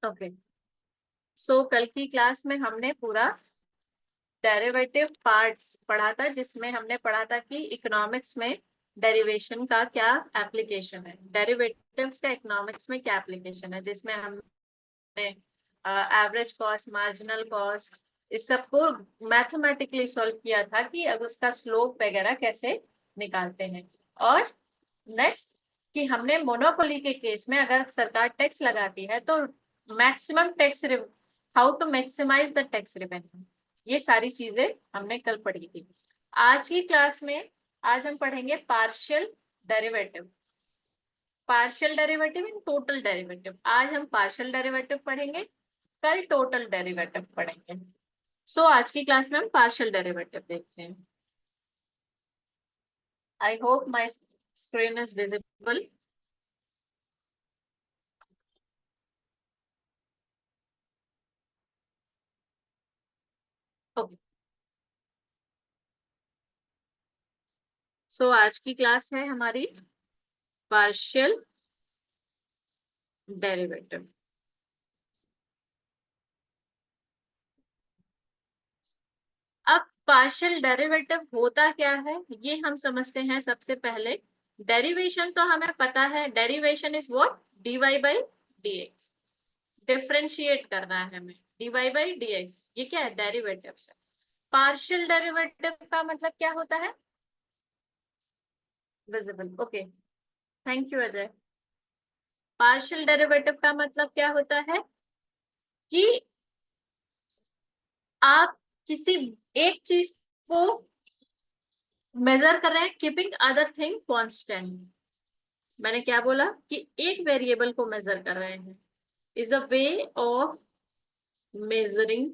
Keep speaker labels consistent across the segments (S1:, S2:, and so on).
S1: Okay, सो कल की class में हमने पूरा डेरिवेटिव पार्ट्स पढ़ा था, जिसमें हमने पढ़ा था कि इकोनॉमिक्स में डेरिवेशन का क्या एप्लीकेशन है, डेरिवेटिव्स का इकोनॉमिक्स में क्या एप्लीकेशन है, जिसमें हमने एवरेज कॉस्ट, मार्जिनल कॉस्ट, इस सबको मैथमेटिकली सॉल्व किया था कि अब उसका स्लोप वगैरह कैसे निकालते हैं। और नेक्स्ट कि हमने मोनोपोली के केस में अगर सरकार टैक्स लगाती है तो maximum tax, how to maximise the tax revenue, ये सारी चीजें हमने कल पढ़ी थी। आज की क्लास में आज हम पढ़ेंगे partial derivative, partial derivative and total derivative. आज हम पार्शियल डेरिवेटिव पढ़ेंगे, कल टोटल डेरिवेटिव पढ़ेंगे। सो आज की क्लास में हम पार्शियल डेरिवेटिव देखते हैं। I hope my screen is visible. Okay, so आज की क्लास है हमारी पार्शियल डेरिवेटिव। अब पार्शियल डेरिवेटिव होता क्या है ये हम समझते हैं। सबसे पहले डेरिवेशन तो हमें पता है, derivation is what, dy by dx। Differentiate करना है हमें, dy बाई dx, ये क्या है, डेरिवेटिव है। पार्शियल डेरिवेटिव का मतलब क्या होता है, visible, okay, thank you Ajay. Partial derivative का मतलब क्या होता है कि आप किसी एक चीज को मेजर कर रहे हैं, कीपिंग अदर थिंग कांस्टेंट। मैंने क्या बोला कि एक वेरिएबल को मेजर कर रहे हैं, is a way of measuring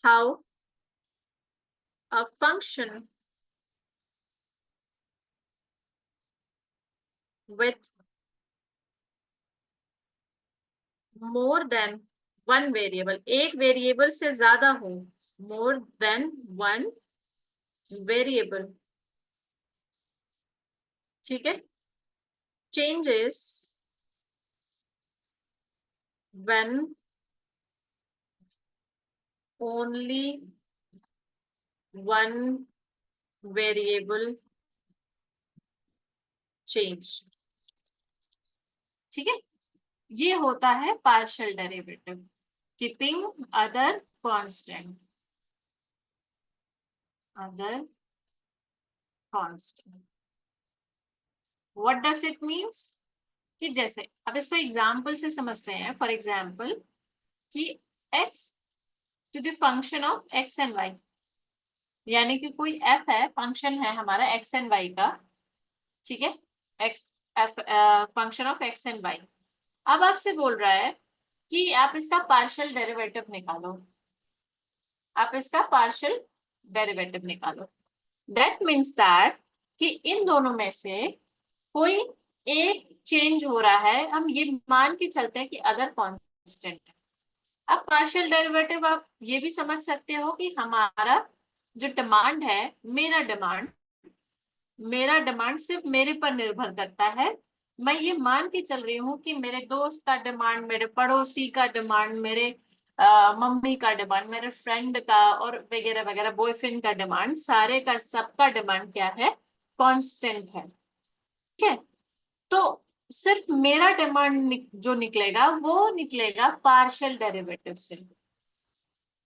S1: how a function with more than one variable, एक वेरिएबल से ज्यादा हो, मोर देन वन वेरिएबल, ठीक है, changes when only one variable change, ठीक है, ये होता है partial derivative, keeping other constant, other constant. What does it means कि जैसे अब इसको एग्जाम्पल से समझते हैं। फॉर एग्जाम्पल कि x to the function of x and y, यानी कि कोई f है, फंक्शन है हमारा x एंड y का, ठीक है, x f function of x and y। अब आपसे बोल रहा है कि आप इसका पार्शियल डेरिवेटिव निकालो, आप इसका पार्शियल डेरिवेटिव निकालो। दैट मीन्स दैट कि इन दोनों में से कोई एक चेंज हो रहा है, हम ये मान के चलते हैं कि अदर कांस्टेंट है। अब पार्शियल डेरिवेटिव आप ये भी समझ सकते हो कि हमारा जो डिमांड है, मेरा डिमांड सिर्फ मेरे पर निर्भर करता है। मैं ये मान के चल रही हूँ कि मेरे दोस्त का डिमांड, मेरे पड़ोसी का डिमांड, मेरे मम्मी का डिमांड, मेरे फ्रेंड का और वगैरह वगैरह, बॉयफ्रेंड का डिमांड, सारे का सबका डिमांड क्या है, कांस्टेंट है, ठीक है। तो सिर्फ मेरा डिमांड जो निकलेगा वो निकलेगा पार्शियल डेरिवेटिव से।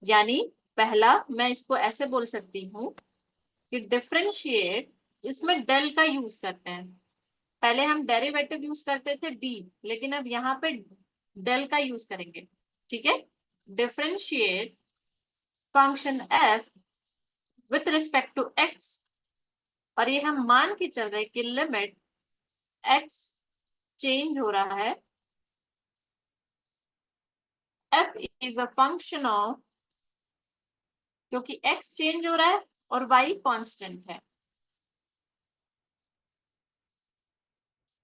S1: यानी पहला मैं इसको ऐसे बोल सकती हूँ कि डिफरेंशिएट, इसमें डेल का यूज करते हैं। पहले हम डेरिवेटिव यूज करते थे डी, लेकिन अब यहाँ पे डेल का यूज करेंगे, ठीक है। Differentiate function f with respect to x, और ये हम मान के चल रहे हैं कि लिमिट एक्स चेंज हो रहा है, F is a function of, क्योंकि एक्स चेंज हो रहा है और वाई कांस्टेंट है,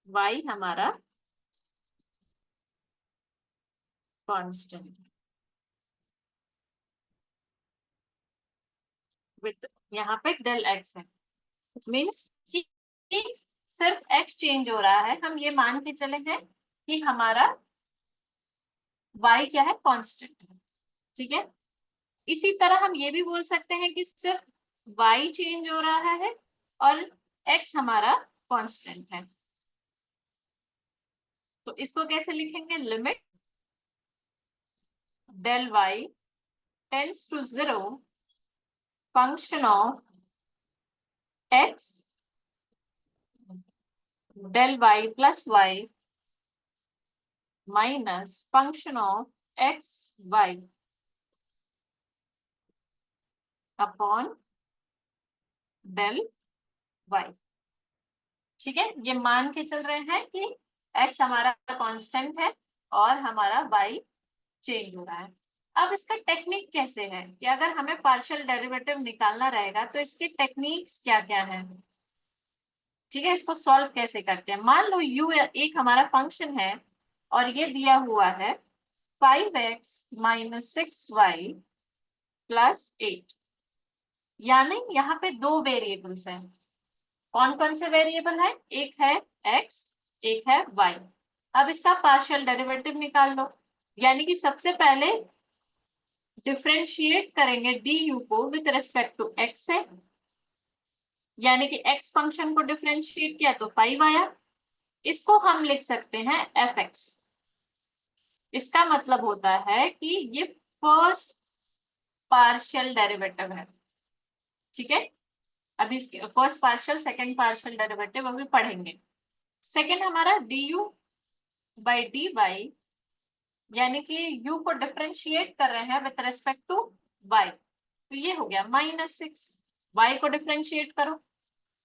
S1: वाई हमारा कांस्टेंट विथ यहाँ पे डेल एक्स है। मीन्स कि सिर्फ x चेंज हो रहा है, हम ये मान के चले हैं कि हमारा y क्या है, कांस्टेंट है। ठीक है, इसी तरह हम ये भी बोल सकते हैं कि सिर्फ y चेंज हो रहा है और x हमारा कांस्टेंट है। तो इसको कैसे लिखेंगे, limit del y tends to 0 function of x del y plus y minus function of x y upon del y। ठीक है, ये मान के चल रहे हैं कि x हमारा कांस्टेंट है और हमारा y चेंज हो रहा है। अब इसका टेक्निक कैसे है कि अगर हमें पार्शियल डेरिवेटिव निकालना रहेगा तो इसके टेक्निक्स क्या क्या है। ठीक है, इसको सॉल्व कैसे करते हैं। मान लो u एक हमारा फंक्शन है और ये दिया हुआ है 5x माइनस 6y प्लस 8, यानी यहाँ पे दो वेरिएबल्स हैं। कौन कौन से वेरिएबल है, एक है x, एक है y। अब इसका पार्शियल डेरिवेटिव निकाल लो, यानी कि सबसे पहले डिफरेंशिएट करेंगे du को विद रिस्पेक्ट टू x से, यानी कि x फंक्शन को डिफरेंशिएट किया तो 5 आया। इसको हम लिख सकते हैं fx। इसका मतलब होता है कि ये फर्स्ट पार्शियल डेरिवेटिव है। ठीक है, अभी इसके first partial second partial derivative अभी पढ़ेंगे। सेकंड हमारा du बाई डी वाई, यानी कि u को डिफरेंशिएट कर रहे हैं विद रेस्पेक्ट टू y, तो ये हो गया -6। y को डिफरेंशिएट करो,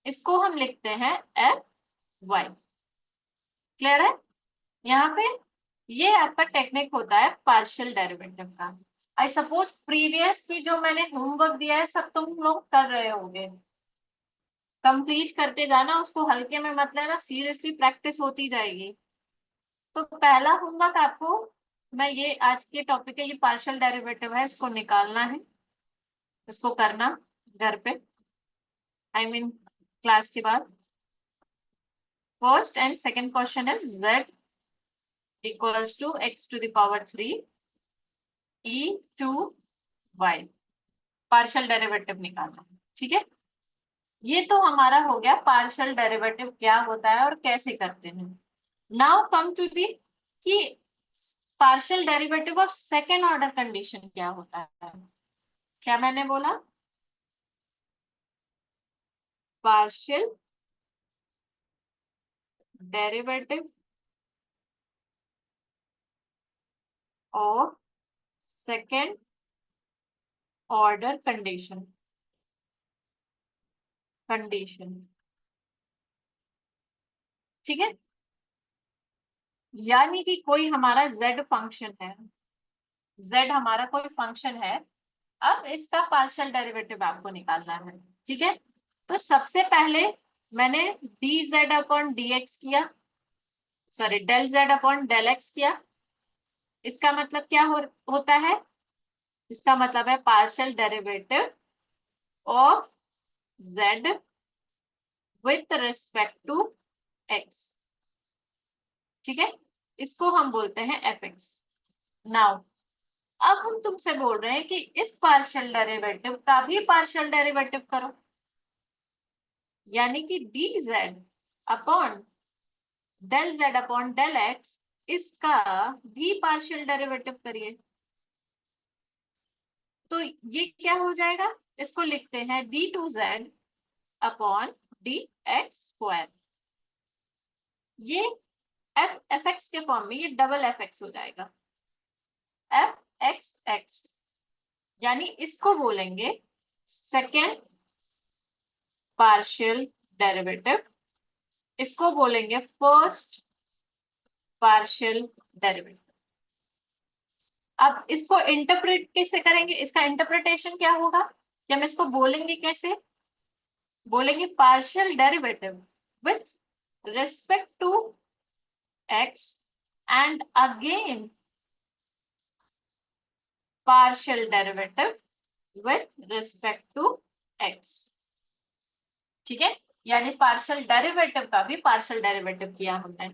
S1: इसको हम लिखते हैं एफ वाई। क्लियर है, यहाँ पे ये आपका टेक्निक होता है पार्शियल डेरिवेटिव का। आई सपोज प्रीवियस भी जो मैंने होमवर्क दिया है सब तुम लोग कर रहे होंगे, कंप्लीट करते जाना, उसको हल्के में मत लेना, सीरियसली प्रैक्टिस होती जाएगी। तो पहला होमवर्क आपको, मैं ये आज के टॉपिक है, ये पार्शियल डेरिवेटिव है, इसको निकालना है, इसको करना घर पे, आई मीन क्लास के बाद। फर्स्ट एंड सेकंड क्वेश्चन है z equals to x to the power 3 e to y, partial derivative निकालना है। ठीक है, ये तो हमारा हो गया पार्शियल डेरिवेटिव क्या होता है और कैसे करते हैं। नाउ कम टू दी कि partial derivative of second order condition क्या होता है। क्या मैंने बोला, partial derivative of second order condition. ठीक है, यानी कि कोई हमारा z फंक्शन है, z हमारा कोई फंक्शन है, अब इसका पार्शियल डेरिवेटिव आपको निकालना है। ठीक है, तो सबसे पहले मैंने dz अपॉन dx किया, sorry del z upon del x किया। इसका मतलब क्या होता है, इसका मतलब है partial derivative of z with respect to x। ठीक है, इसको हम बोलते हैं fx। नाउ अब हम तुमसे बोल रहे हैं कि इस पार्शियल डेरिवेटिव का भी पार्शियल डेरिवेटिव करो, यानी कि dz upon del z upon del x, इसका भी पार्शियल डेरिवेटिव करिए। तो ये क्या हो जाएगा, इसको लिखते हैं d2z अपॉन dx²। ये एफ एक्स के फॉर्म में, ये डबल एफ एक्स हो जाएगा, एफ एक्स एक्स, यानी इसको बोलेंगे सेकेंड पार्शियल डेरिवेटिव, इसको बोलेंगे फर्स्ट पार्शियल डेरिवेटिव। अब इसको इंटरप्रेट कैसे करेंगे, इसका इंटरप्रिटेशन क्या होगा कि हम इसको बोलेंगे कैसे, बोलेंगे partial derivative with respect to x and again partial derivative with respect to x। ठीक है, यानी पार्शियल डेरिवेटिव का भी पार्शियल डेरिवेटिव किया हमने,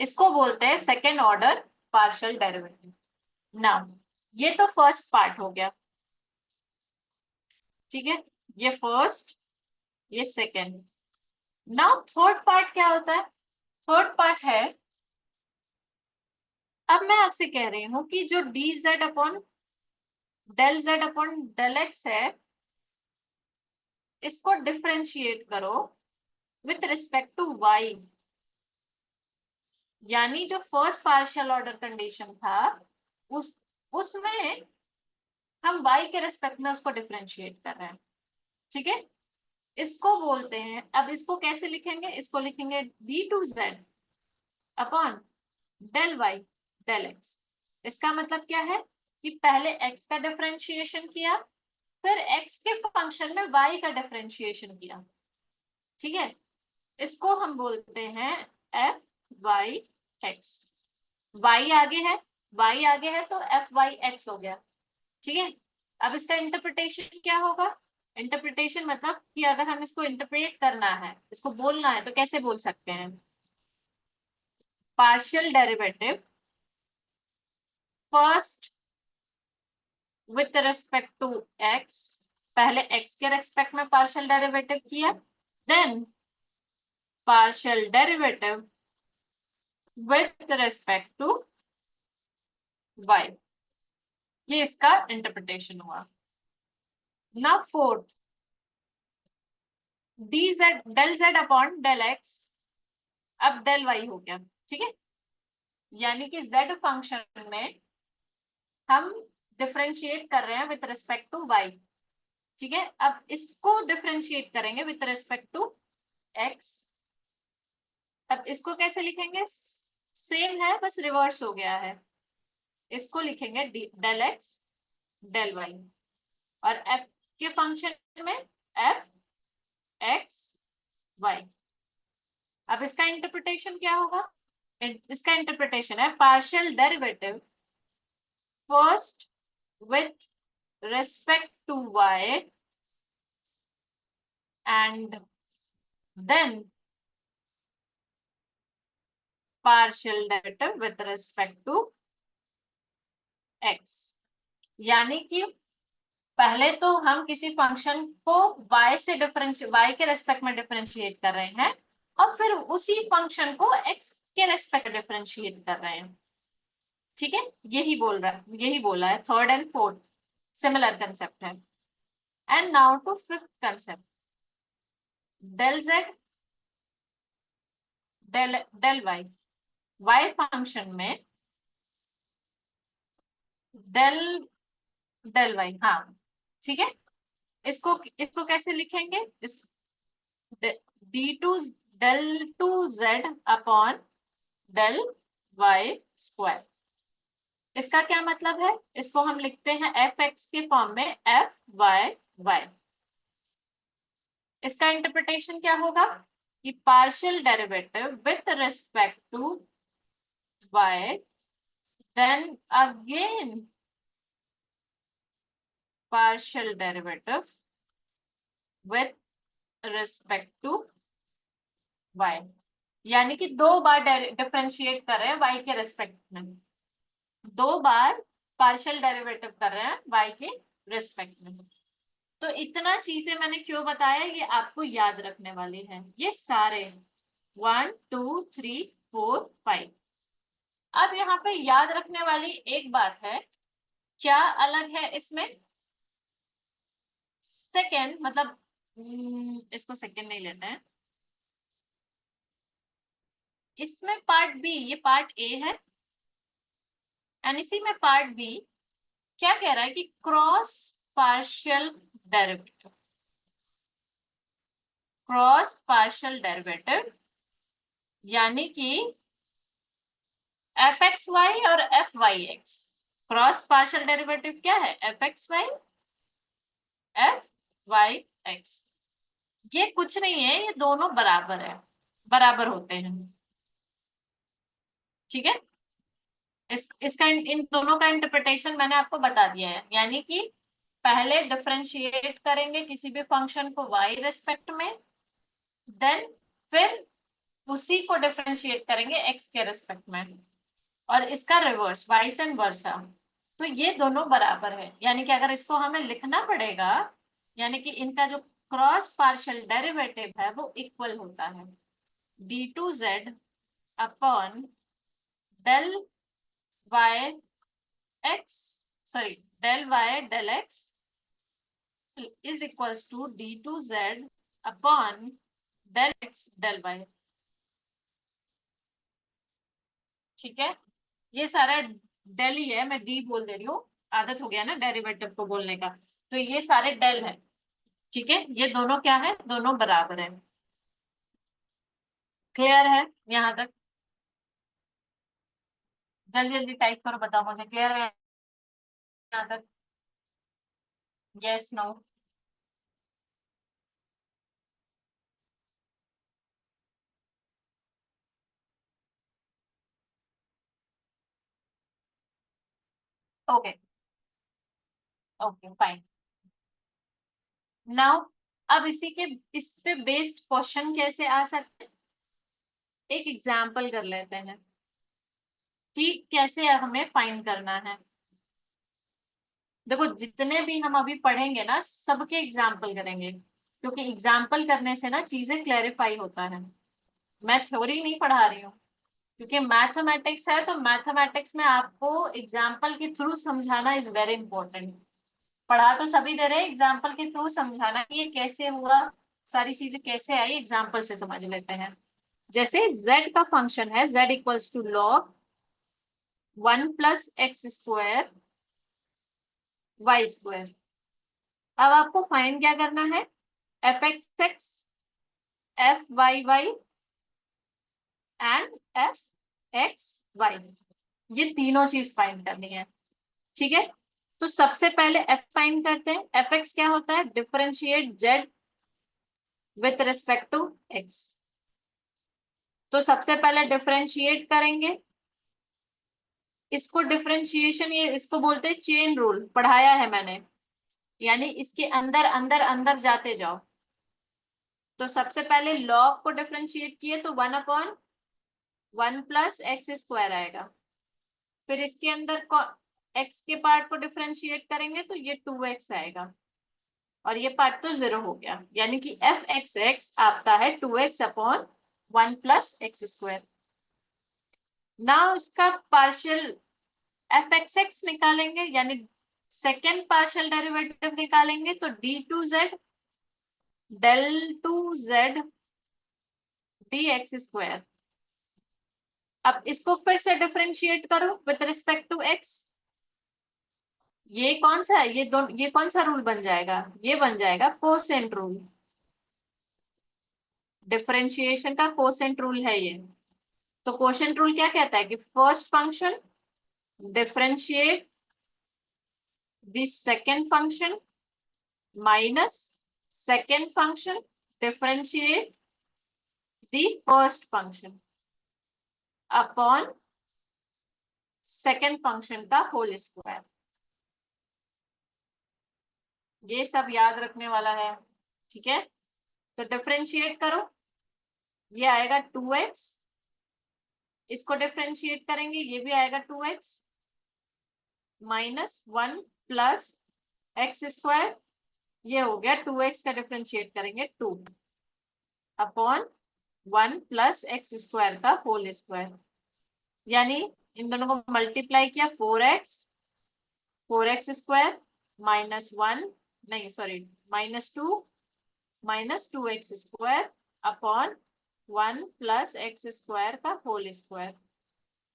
S1: इसको बोलते हैं second order partial derivative. Now ये तो फर्स्ट पार्ट हो गया, ठीक है, ये फर्स्ट, ये सेकेंड। नाउ थर्ड पार्ट क्या होता है? थर्ड पार्ट है, अब मैं आपसे कह रही हूं कि जो d z upon del x है, इसको डिफरेंशिएट करो विथ रिस्पेक्ट टू वाई। यानी जो फर्स्ट पार्शियल ऑर्डर कंडीशन था, उस उसमें हम y के रेस्पेक्ट में उसको डिफरेंशिएट कर रहे हैं, ठीक है। इसको बोलते हैं, अब इसको कैसे लिखेंगे? इसको लिखेंगे d two Z upon del y del x. इसका मतलब क्या है कि पहले x का डिफरेंशिएशन किया, फिर x के फंक्शन में y का डिफरेंशिएशन किया, ठीक है। इसको हम बोलते हैं एफ वाई एक्स। y आगे है तो एफ वाई एक्स हो गया, ठीक है। अब इसका इंटरप्रिटेशन क्या होगा? इंटरप्रिटेशन मतलब कि अगर हम इसको इंटरप्रेट करना है, इसको बोलना है, तो कैसे बोल सकते हैं? Partial derivative first with respect to x, पहले x के रेस्पेक्ट में पार्शियल डेरिवेटिव किया, then partial derivative with respect to y। ये इसका इंटरप्रिटेशन हुआ। ना fourth, d z del z upon del x, अब डेल वाई हो गया, ठीक है। यानी कि z फंक्शन में हम डिफरेंशिएट कर रहे हैं विथ रिस्पेक्ट टू y, ठीक है। अब इसको डिफरेंशिएट करेंगे विथ रिस्पेक्ट टू x। अब इसको कैसे लिखेंगे? सेम है, बस रिवर्स हो गया है। इसको लिखेंगे डेल एक्स डेल वाई, और f के फंक्शन में f x y। अब इसका इंटरप्रिटेशन क्या होगा? इसका इंटरप्रिटेशन है partial derivative first with respect to y and then partial derivative with respect to x। यानी कि पहले तो हम किसी फंक्शन को y से y के रेस्पेक्ट में डिफरेंशिएट कर रहे हैं, और फिर उसी फंक्शन को x के रेस्पेक्ट डिफरेंशिएट कर रहे हैं, ठीक है। यही बोला है third and fourth similar concept है। And now to fifth concept, del Z del Y, y function में डेल डेल वाई, हाँ, ठीक है। इसको इसको कैसे लिखेंगे? इस D two del two Z upon del Y square. इसका क्या मतलब है? इसको हम लिखते हैं एफ एक्स के फॉर्म में एफ वाई वाई। इसका इंटरप्रिटेशन क्या होगा कि partial derivative with respect to y, then again partial derivative with respect to y। यानी कि दो बार डिफरेंशिएट कर रहे हैं y के रेस्पेक्ट में, दो बार पार्शियल डेरिवेटिव कर रहे हैं y के रेस्पेक्ट में। तो इतना चीजें मैंने क्यों बताया, ये आपको याद रखने वाली है, ये सारे 1 2 3 4 5। अब यहाँ पे याद रखने वाली एक बात है, क्या अलग है इसमें? सेकेंड मतलब इसको सेकेंड नहीं लेते हैं, इसमें पार्ट बी, ये पार्ट ए है, एंड इसी में पार्ट बी क्या कह रहा है कि cross partial derivative, cross partial derivative यानी कि एफ एक्स वाई और f Y x. Cross partial derivative क्या है? F x y f Y x. ये कुछ नहीं है, ये दोनों बराबर है, बराबर होते हैं, ठीक है। इसका इन दोनों का इंटरप्रिटेशन मैंने आपको बता दिया है। यानी कि पहले डिफरेंशिएट करेंगे किसी भी फंक्शन को y रेस्पेक्ट में, देन फिर उसी को डिफरेंशिएट करेंगे एक्स के रेस्पेक्ट में, और इसका रिवर्स वाइस एंड वर्सा। तो ये दोनों बराबर है, यानी कि अगर इसको हमें लिखना पड़ेगा, यानी कि इनका जो क्रॉस पार्शियल डेरिवेटिव है वो इक्वल होता है d2z upon del y x, sorry del y del x is equals to d2z upon del x del y. ठीक है, ये सारा डेल ही है, मैं डी बोल दे रही हूँ, आदत हो गया ना डेरिवेटिव को बोलने का। तो ये सारे डेल है। ठीक है, ये दोनों क्या है, दोनों बराबर है। क्लियर है यहाँ तक? जल्दी जल्दी टाइप करो, बताओ मुझे क्लियर है यहाँ तक? Yes no? Okay, okay fine. Now अब इसी के इस पे बेस्ड क्वेश्चन कैसे आ सकते हैं, एक एग्जांपल कर लेते हैं कि कैसे हमें फाइंड करना है। देखो जितने भी हम अभी पढ़ेंगे ना सबके एग्जाम्पल करेंगे, क्योंकि एग्जाम्पल करने से ना चीजें क्लैरिफाई होता है। मैं थ्योरी नहीं पढ़ा रही हूँ, क्योंकि मैथमेटिक्स है तो मैथमेटिक्स में आपको एग्जाम्पल के थ्रू समझाना इज वेरी इंपॉर्टेंट। पढ़ा तो सभी दे रहे, एग्जाम्पल के थ्रू समझाना कि ये कैसे हुआ, सारी चीजें कैसे आई, एग्जाम्पल से समझ लेते हैं। जैसे z का फंक्शन है z equals to log 1 + x² y²। अब आपको फाइंड क्या करना है, f(x)(x), f(y)(y) एंड f(x)(y), ये तीनों चीज फाइंड करनी है। ठीक है, तो सबसे पहले f फाइंड करते हैं। f(x) क्या होता है, differentiate z with respect to x। तो सबसे पहले डिफरेंशिएट करेंगे इसको, डिफरेंशिएशन ये इसको बोलते हैं चेन रूल, पढ़ाया है मैंने, यानी इसके अंदर अंदर अंदर जाते जाओ। तो सबसे पहले लॉग को डिफरेंशिएट किए तो 1/(1 + x²) आएगा। फिर इसके अंदर x के पार्ट को डिफरेंशिएट करेंगे तो ये 2x आएगा, और ये पार्ट तो 0 हो गया, यानी कि f(x)(x) आपका है 2x/(1 + x²). ना उसका पार्शियल f(x)(x) निकालेंगे, यानी सेकेंड पार्शियल डेरिवेटिव निकालेंगे तो d2z del2z dx²। अब इसको फिर से डिफरेंशिएट करो विथ रिस्पेक्ट टू x। ये कौन सा है, ये कौन सा रूल बन जाएगा, ये बन जाएगा कोसेंट रूल। डिफरेंशिएशन का कोसेंट रूल है ये। तो कोसेंट रूल क्या कहता है कि first function differentiate the second function minus second function differentiate the first function upon second function का होल स्क्वायर। ये सब याद रखने वाला है। ठीक है, तो डिफरेंशिएट करो, ये आएगा 2x, इसको डिफरेंशिएट करेंगे ये भी आएगा 2x -1 + x²। ये हो गया 2x का डिफरेंशिएट करेंगे 2 अपॉन 1 + x² का होल स्क्वायर, यानी इन दोनों को मल्टीप्लाई किया 4x² -1, नहीं सॉरी -2 -2x² अपॉन 1 + x² का होल स्क्वायर।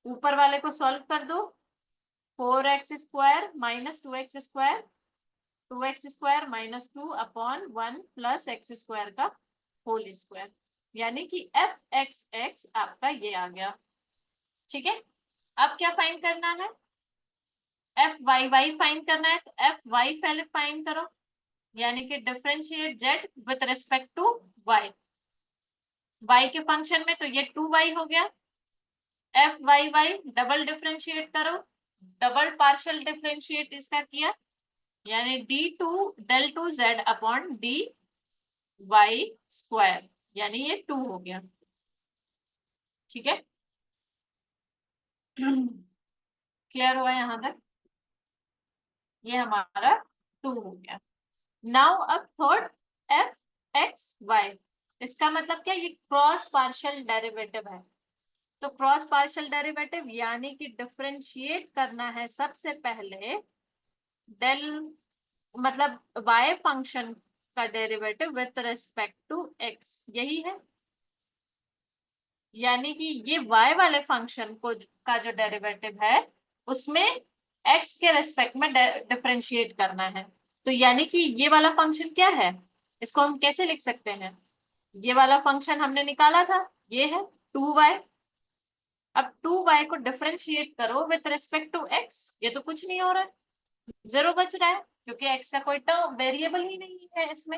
S1: ऊपर वाले को सॉल्व कर दो, 4x² -2x², 2x² -2 upon 1 + x² का होल स्क्वायर, यानी कि f(x)(x) आपका ये आ गया। ठीक है, अब क्या फाइंड करना है, f(y)(y) फाइंड करना है, तो f(y) पहले फाइंड करो, यानी कि differentiate z with respect to y। y के फंक्शन में तो ये 2y हो गया, f(y)(y) डबल डिफरेंशिएट करो, डबल पार्शियल डिफरेंशिएट इसका किया, यानी del2z अपॉन dy²। यानी ये 2 हो गया। ठीक है। क्लियर हुआ यहाँ तक? ये हमारा 2 हो गया। नाउ अब थर्ड, एफ एक्स वाई। इसका मतलब क्या, ये क्रॉस पार्शियल डेरिवेटिव है। तो क्रॉस पार्शियल डेरिवेटिव यानी कि डिफरेंशिएट करना है सबसे पहले डेल, मतलब y फंक्शन का derivative with respect to x, यही है। यानी कि ये y वाले फंक्शन को का जो डेरिवेटिव है उसमें x के रिस्पेक्ट में डिफरेंशिएट करना है। तो यानी कि ये वाला फंक्शन क्या है, इसको हम कैसे लिख सकते हैं? ये वाला फंक्शन हमने निकाला था, ये है 2y। अब 2y को डिफरेंशिएट करो विथ रिस्पेक्ट टू x, ये तो कुछ नहीं हो रहा है, 0 बच रहा है, क्योंकि x का कोई टर्म वेरिएबल ही नहीं है इसमें।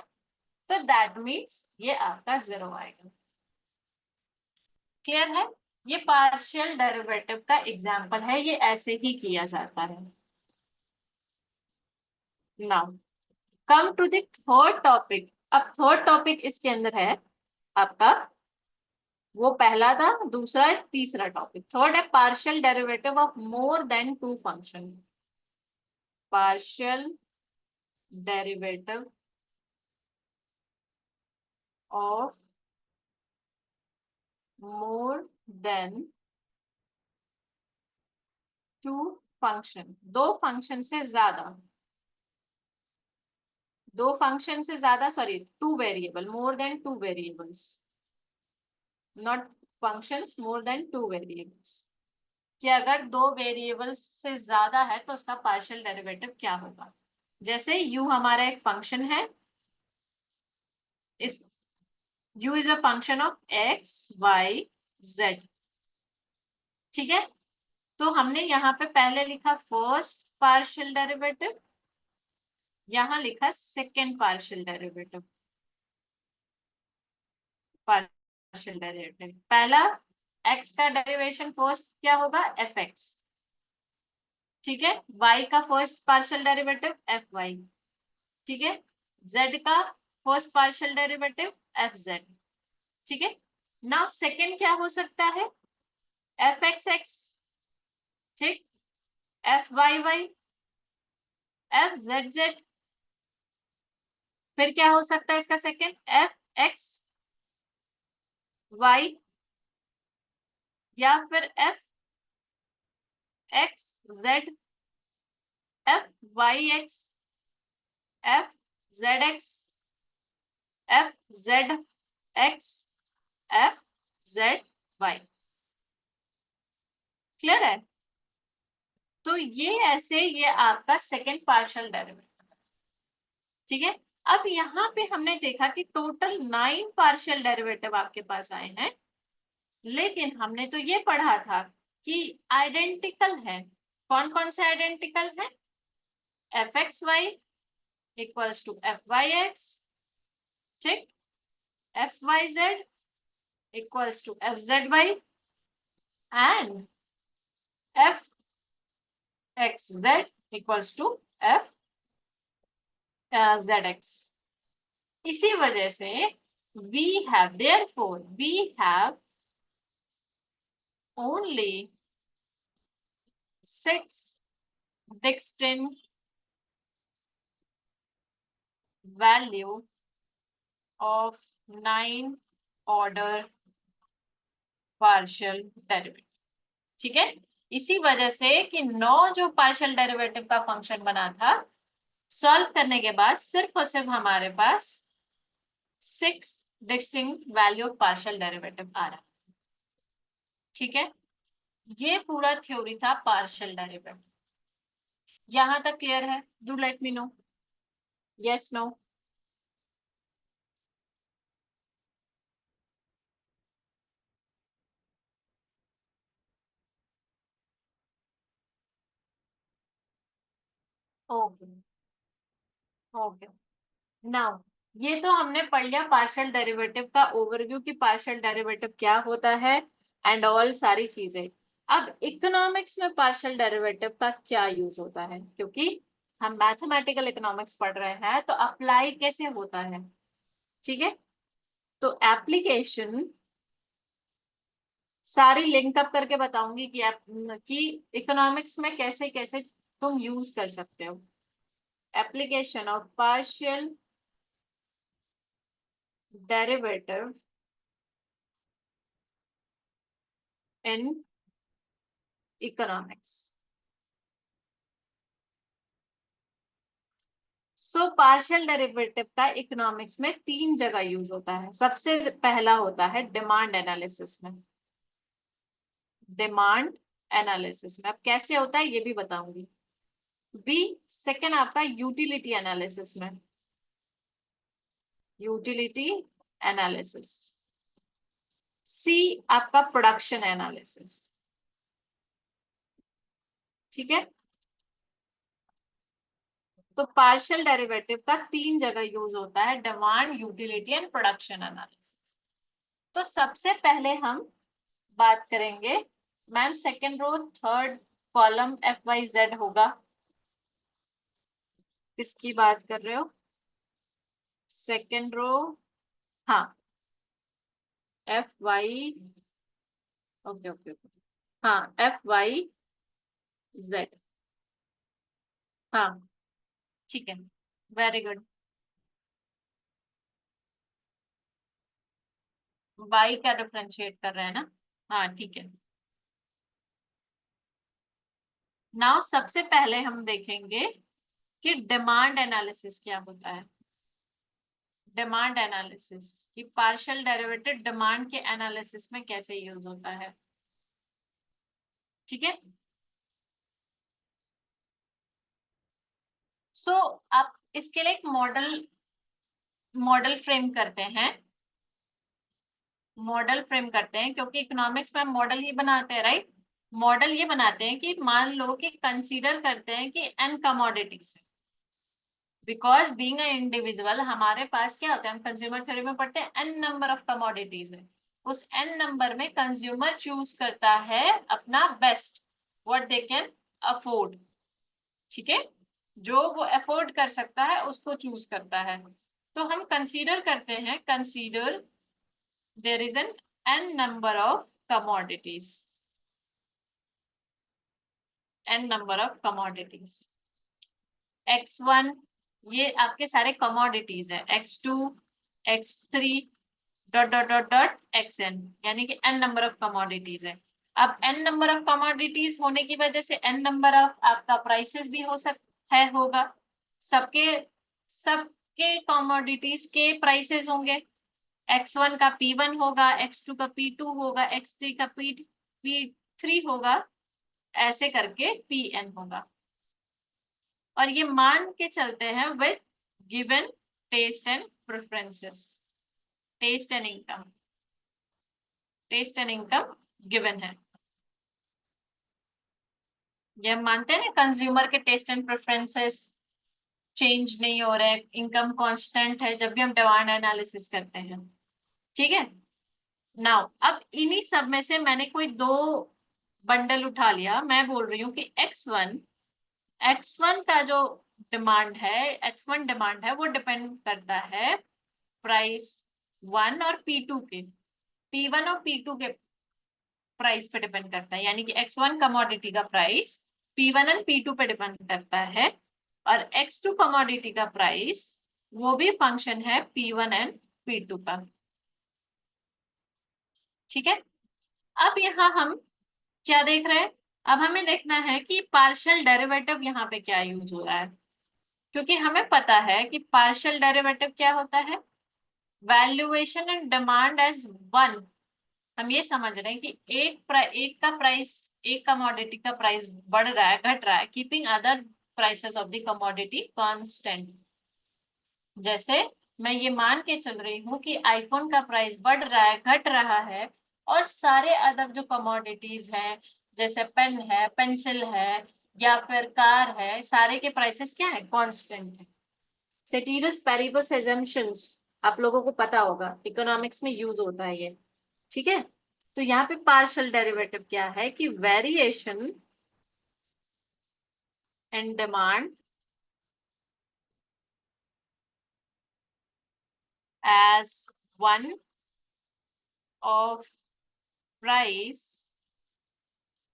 S1: तो दैट मीन्स ये आपका 0 आएगा। क्लियर है? ये पार्शियल डेरिवेटिव का एग्जांपल है, ये ऐसे ही किया जाता है। Now come to the third topic. अब थर्ड टॉपिक इसके अंदर है आपका, वो पहला था, दूसरा तीसरा टॉपिक थर्ड है partial derivative of more than two function. Partial derivative of more than two function, दो फंक्शन से ज्यादा, दो फंक्शन से ज्यादा, sorry two variable, more than two variables, not functions, more than two variables. कि अगर दो वेरिएबल्स से ज्यादा है तो उसका पार्शियल डेरिवेटिव क्या होगा। जैसे u हमारा एक फंक्शन है, इस u is a function of x y z। ठीक है। तो हमने यहाँ पे पहले लिखा फर्स्ट पार्शियल डेरिवेटिव, यहाँ लिखा second partial derivative. Partial derivative पहला, x का डेरिवेशन फर्स्ट क्या होगा, एफ एक्स। ठीक है। y का first partial derivative f y. ठीक है। z का first partial derivative f z. ठीक है। नाउ सेकेंड क्या हो सकता है, एफ एक्स एक्स। ठीक। F Y y, f z z. फिर क्या हो सकता है इसका सेकेंड, एफ एक्स वाई, या फिर f x z, f Y x, f Z x, f Z x, f Z y. Clear है? तो ये ऐसे, ये आपका सेकेंड पार्शियल डेरिवेटिव। ठीक है। अब यहाँ पे हमने देखा कि टोटल 9 पार्शियल डेरिवेटिव आपके पास आए हैं, लेकिन हमने तो ये पढ़ा था कि आइडेंटिकल है। कौन कौन से आइडेंटिकल है, F x Y equals to F Y X. ठीक। F Y Z equals to F Z Y and F x Z equals to F Z X. इसी वजह से we have, therefore we have only 6 distinct value of 9 order partial derivative। ठीक है। इसी वजह से कि 9 जो पार्शियल डेरिवेटिव का फंक्शन बना था, सॉल्व करने के बाद सिर्फ और सिर्फ हमारे पास 6 distinct value of partial derivative आ रहा है। ठीक है। ये पूरा थ्योरी था पार्शियल डेरिवेटिव। यहां तक क्लियर है? Do let me know, yes no. Okay okay. Now ये तो हमने पढ़ लिया पार्शियल डेरिवेटिव का ओवरव्यू कि पार्शियल डेरिवेटिव क्या होता है एंड ऑल सारी चीजें। अब इकोनॉमिक्स में पार्शियल डेरिवेटिव का क्या यूज होता है, क्योंकि हम मैथमेटिकल इकोनॉमिक्स पढ़ रहे हैं तो अप्लाई कैसे होता है। ठीक है। तो एप्लीकेशन सारी लिंकअप करके बताऊंगी कि इकोनॉमिक्स में कैसे कैसे तुम यूज कर सकते हो। Application of partial derivative in economics. So partial derivative का इकोनॉमिक्स में 3 जगह यूज होता है। सबसे पहला होता है डिमांड एनालिसिस में। डिमांड एनालिसिस में अब कैसे होता है ये भी बताऊंगी। बी सेकेंड आपका यूटिलिटी एनालिसिस में। Utility analysis. सी आपका प्रोडक्शन एनालिसिस। ठीक है। तो पार्शियल डेरिवेटिव का 3 जगह यूज होता है, demand, utility and production analysis. तो सबसे पहले हम बात करेंगे, ma'am second row third column FYZ होगा। किसकी बात कर रहे हो? Second row. हाँ, FY। Okay okay okay. हाँ, FYZ। हाँ, ठीक है, वेरी गुड। वाई का डिफरेंशिएट कर रहे हैं ना? हाँ ठीक है। नाउ सबसे पहले हम देखेंगे कि डिमांड एनालिसिस क्या होता है। डिमांड एनालिसिस कि पार्शियल डेरिवेटिव डिमांड के एनालिसिस में कैसे यूज होता है। ठीक है। सो आप इसके लिए एक मॉडल मॉडल फ्रेम करते हैं। मॉडल फ्रेम करते हैं क्योंकि इकोनॉमिक्स में हम मॉडल ही बनाते हैं, राइट। मॉडल ये बनाते हैं कि मान लो कि कंसीडर करते हैं कि n commodities, because being a individual हमारे पास क्या होता है, हम कंज्यूमर थ्योरी में पढ़ते हैं एन नंबर ऑफ कमोडिटीज है। उस एन नंबर में कंज्यूमर चूज करता है अपना best, what they can afford. ठीक है। जो वो अफोर्ड कर सकता है उसको चूज करता है। तो हम कंसीडर करते हैं, consider there is an n number of commodities. N number of commodities. X1 ये आपके सारे कमोडिटीज है, X2, X3 dot dot dot dot XN, यानी कि n नंबर ऑफ कमोडिटीज है। अब n नंबर ऑफ कमोडिटीज होने की वजह से n नंबर ऑफ आपका प्राइसेस भी हो सकता है, होगा। सबके सबके कमोडिटीज के प्राइसेस होंगे। X1 का P1 होगा, X2 का P2 होगा, X3 का P3 होगा, ऐसे करके PN होगा। और ये मान के चलते हैं with given taste and preferences. Taste and income, taste and income given है। ये हम मानते हैं ना, कंज्यूमर के टेस्ट एंड प्रेफरेंसेस चेंज नहीं हो रहे, इनकम कांस्टेंट है जब भी हम डिमांड एनालिसिस करते हैं। ठीक है। नाउ अब इन्हीं सब में से मैंने कोई 2 बंडल उठा लिया। मैं बोल रही हूँ कि X1 का जो डिमांड है, X1 डिमांड है वो डिपेंड करता है प्राइस 1 और P2 के, P1 और P2 के प्राइस पे डिपेंड करता है। यानी कि X1 कमोडिटी का प्राइस P1 एंड P2 पे डिपेंड करता है, और X2 कमोडिटी का प्राइस वो भी फंक्शन है P1 एंड P2 का। ठीक है। अब यहाँ हम क्या देख रहे हैं? अब हमें देखना है कि पार्शियल डेरिवेटिव यहाँ पे क्या यूज हो रहा है, क्योंकि हमें पता है कि पार्शियल डेरिवेटिव क्या होता है, valuation and demand as one. हम ये समझ रहे हैं कि एक का प्राइस, एक कमोडिटी का प्राइस बढ़ रहा है, घट रहा है, keeping other prices of the commodity constant. जैसे मैं ये मान के चल रही हूँ कि आईफोन का प्राइस बढ़ रहा है, घट रहा है, और सारे अदर जो कमोडिटीज हैं, जैसे पेन है, पेंसिल है, या फिर कार है, सारे के प्राइसेस क्या है, कांस्टेंट है। सेटिरस पेरिबस एजम्पशंस आप लोगों को पता होगा, इकोनॉमिक्स में यूज होता है ये। ठीक है। तो यहाँ पे पार्शियल डेरिवेटिव क्या है कि variation in demand as 1 of price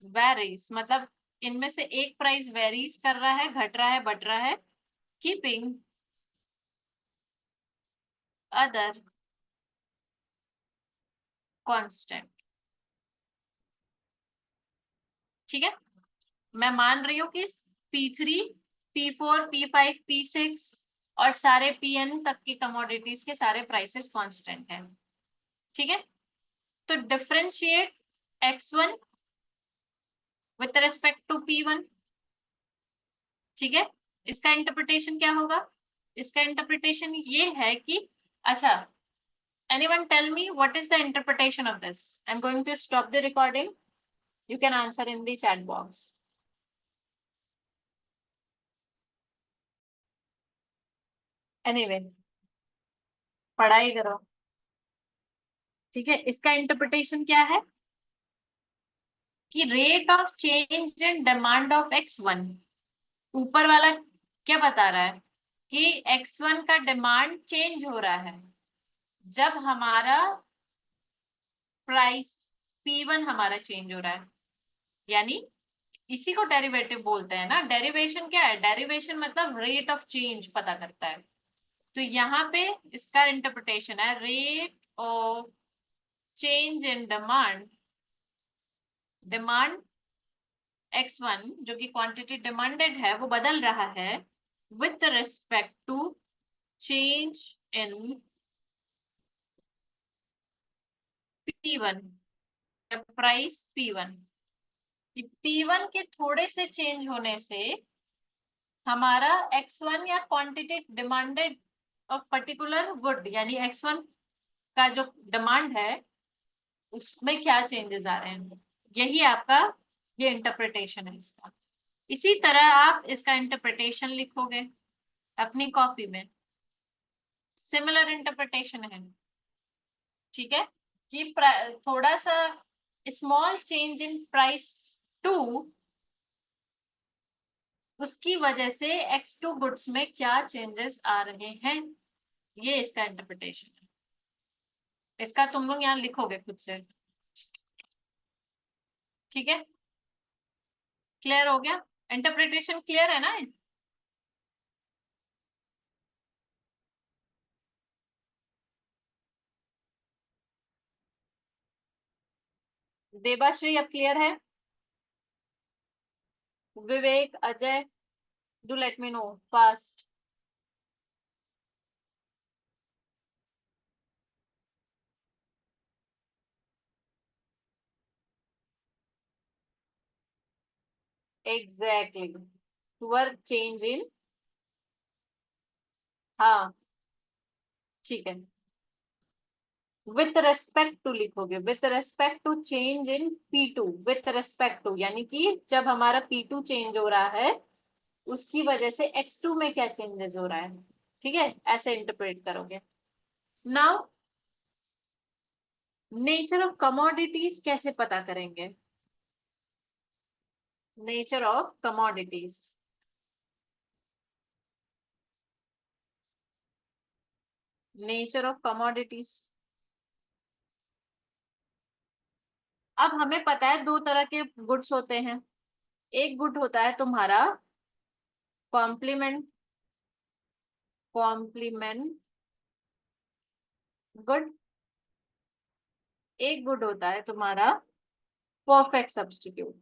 S1: varies, मतलब इनमें से एक प्राइस वेरीज कर रहा है, घट रहा है, बढ़ रहा है, कीपिंग अदर कांस्टेंट। ठीक है, मैं मान रही हूँ कि P3, P4, P5, P6 और सारे Pn तक की कमोडिटीज के सारे प्राइसेस कांस्टेंट हैं। ठीक है, तो differentiate X1 with respect to P1। ठीक है, इसका इंटरप्रिटेशन क्या होगा? इसका इंटरप्रिटेशन ये है कि, अच्छा, anyone tell me what is the interpretation of this? I'm going to stop the recording. You can answer in the chat box. Anyway, पढ़ाई करो। ठीक है, इसका इंटरप्रिटेशन क्या है कि rate of change in demand of X1, ऊपर वाला क्या बता रहा है कि X1 का डिमांड चेंज हो रहा है जब हमारा प्राइस P1 हमारा चेंज हो रहा है, यानी इसी को डेरिवेटिव बोलते हैं ना। डेरिवेशन क्या है? डेरिवेशन मतलब रेट ऑफ चेंज पता करता है। तो यहाँ पे इसका इंटरप्रिटेशन है rate of change in demand, demand X1 जो कि क्वांटिटी डिमांडेड है वो बदल रहा है with respect to change in P1, price P1। P1 के थोड़े से चेंज होने से हमारा X1 या quantity demanded of particular good, यानी X1 का जो डिमांड है उसमें क्या चेंजेस आ रहे हैं, यही आपका ये इंटरप्रिटेशन है इसका। इसी तरह आप इसका इंटरप्रिटेशन लिखोगे अपनी कॉपी में, सिमिलर इंटरप्रिटेशन है। ठीक है, कि थोड़ा सा small change in price two, उसकी वजह से X2 गुड्स में क्या चेंजेस आ रहे हैं, ये इसका इंटरप्रिटेशन है। इसका तुम लोग यहाँ लिखोगे खुद से। ठीक है, क्लियर हो गया? इंटरप्रिटेशन क्लियर है ना? देवाश्री अब क्लियर है? Vivek, Ajay, do let me know fast. Exactly, to your change in, हाँ ठीक है, विथ रेस्पेक्ट टू लिखोगे, with respect to change in P2, with respect to यानी कि जब हमारा P2 चेंज हो रहा है उसकी वजह से X2 में क्या चेंजेस हो रहा है। ठीक है, ऐसे इंटरप्रेट करोगे। नाउ नेचर ऑफ कमोडिटीज कैसे पता करेंगे? Nature of commodities, nature of commodities, अब हमें पता है दो तरह के गुड्स होते हैं। एक गुड होता है तुम्हारा कॉम्प्लीमेंट, कॉम्प्लीमेंट गुड, एक गुड होता है तुम्हारा perfect substitute,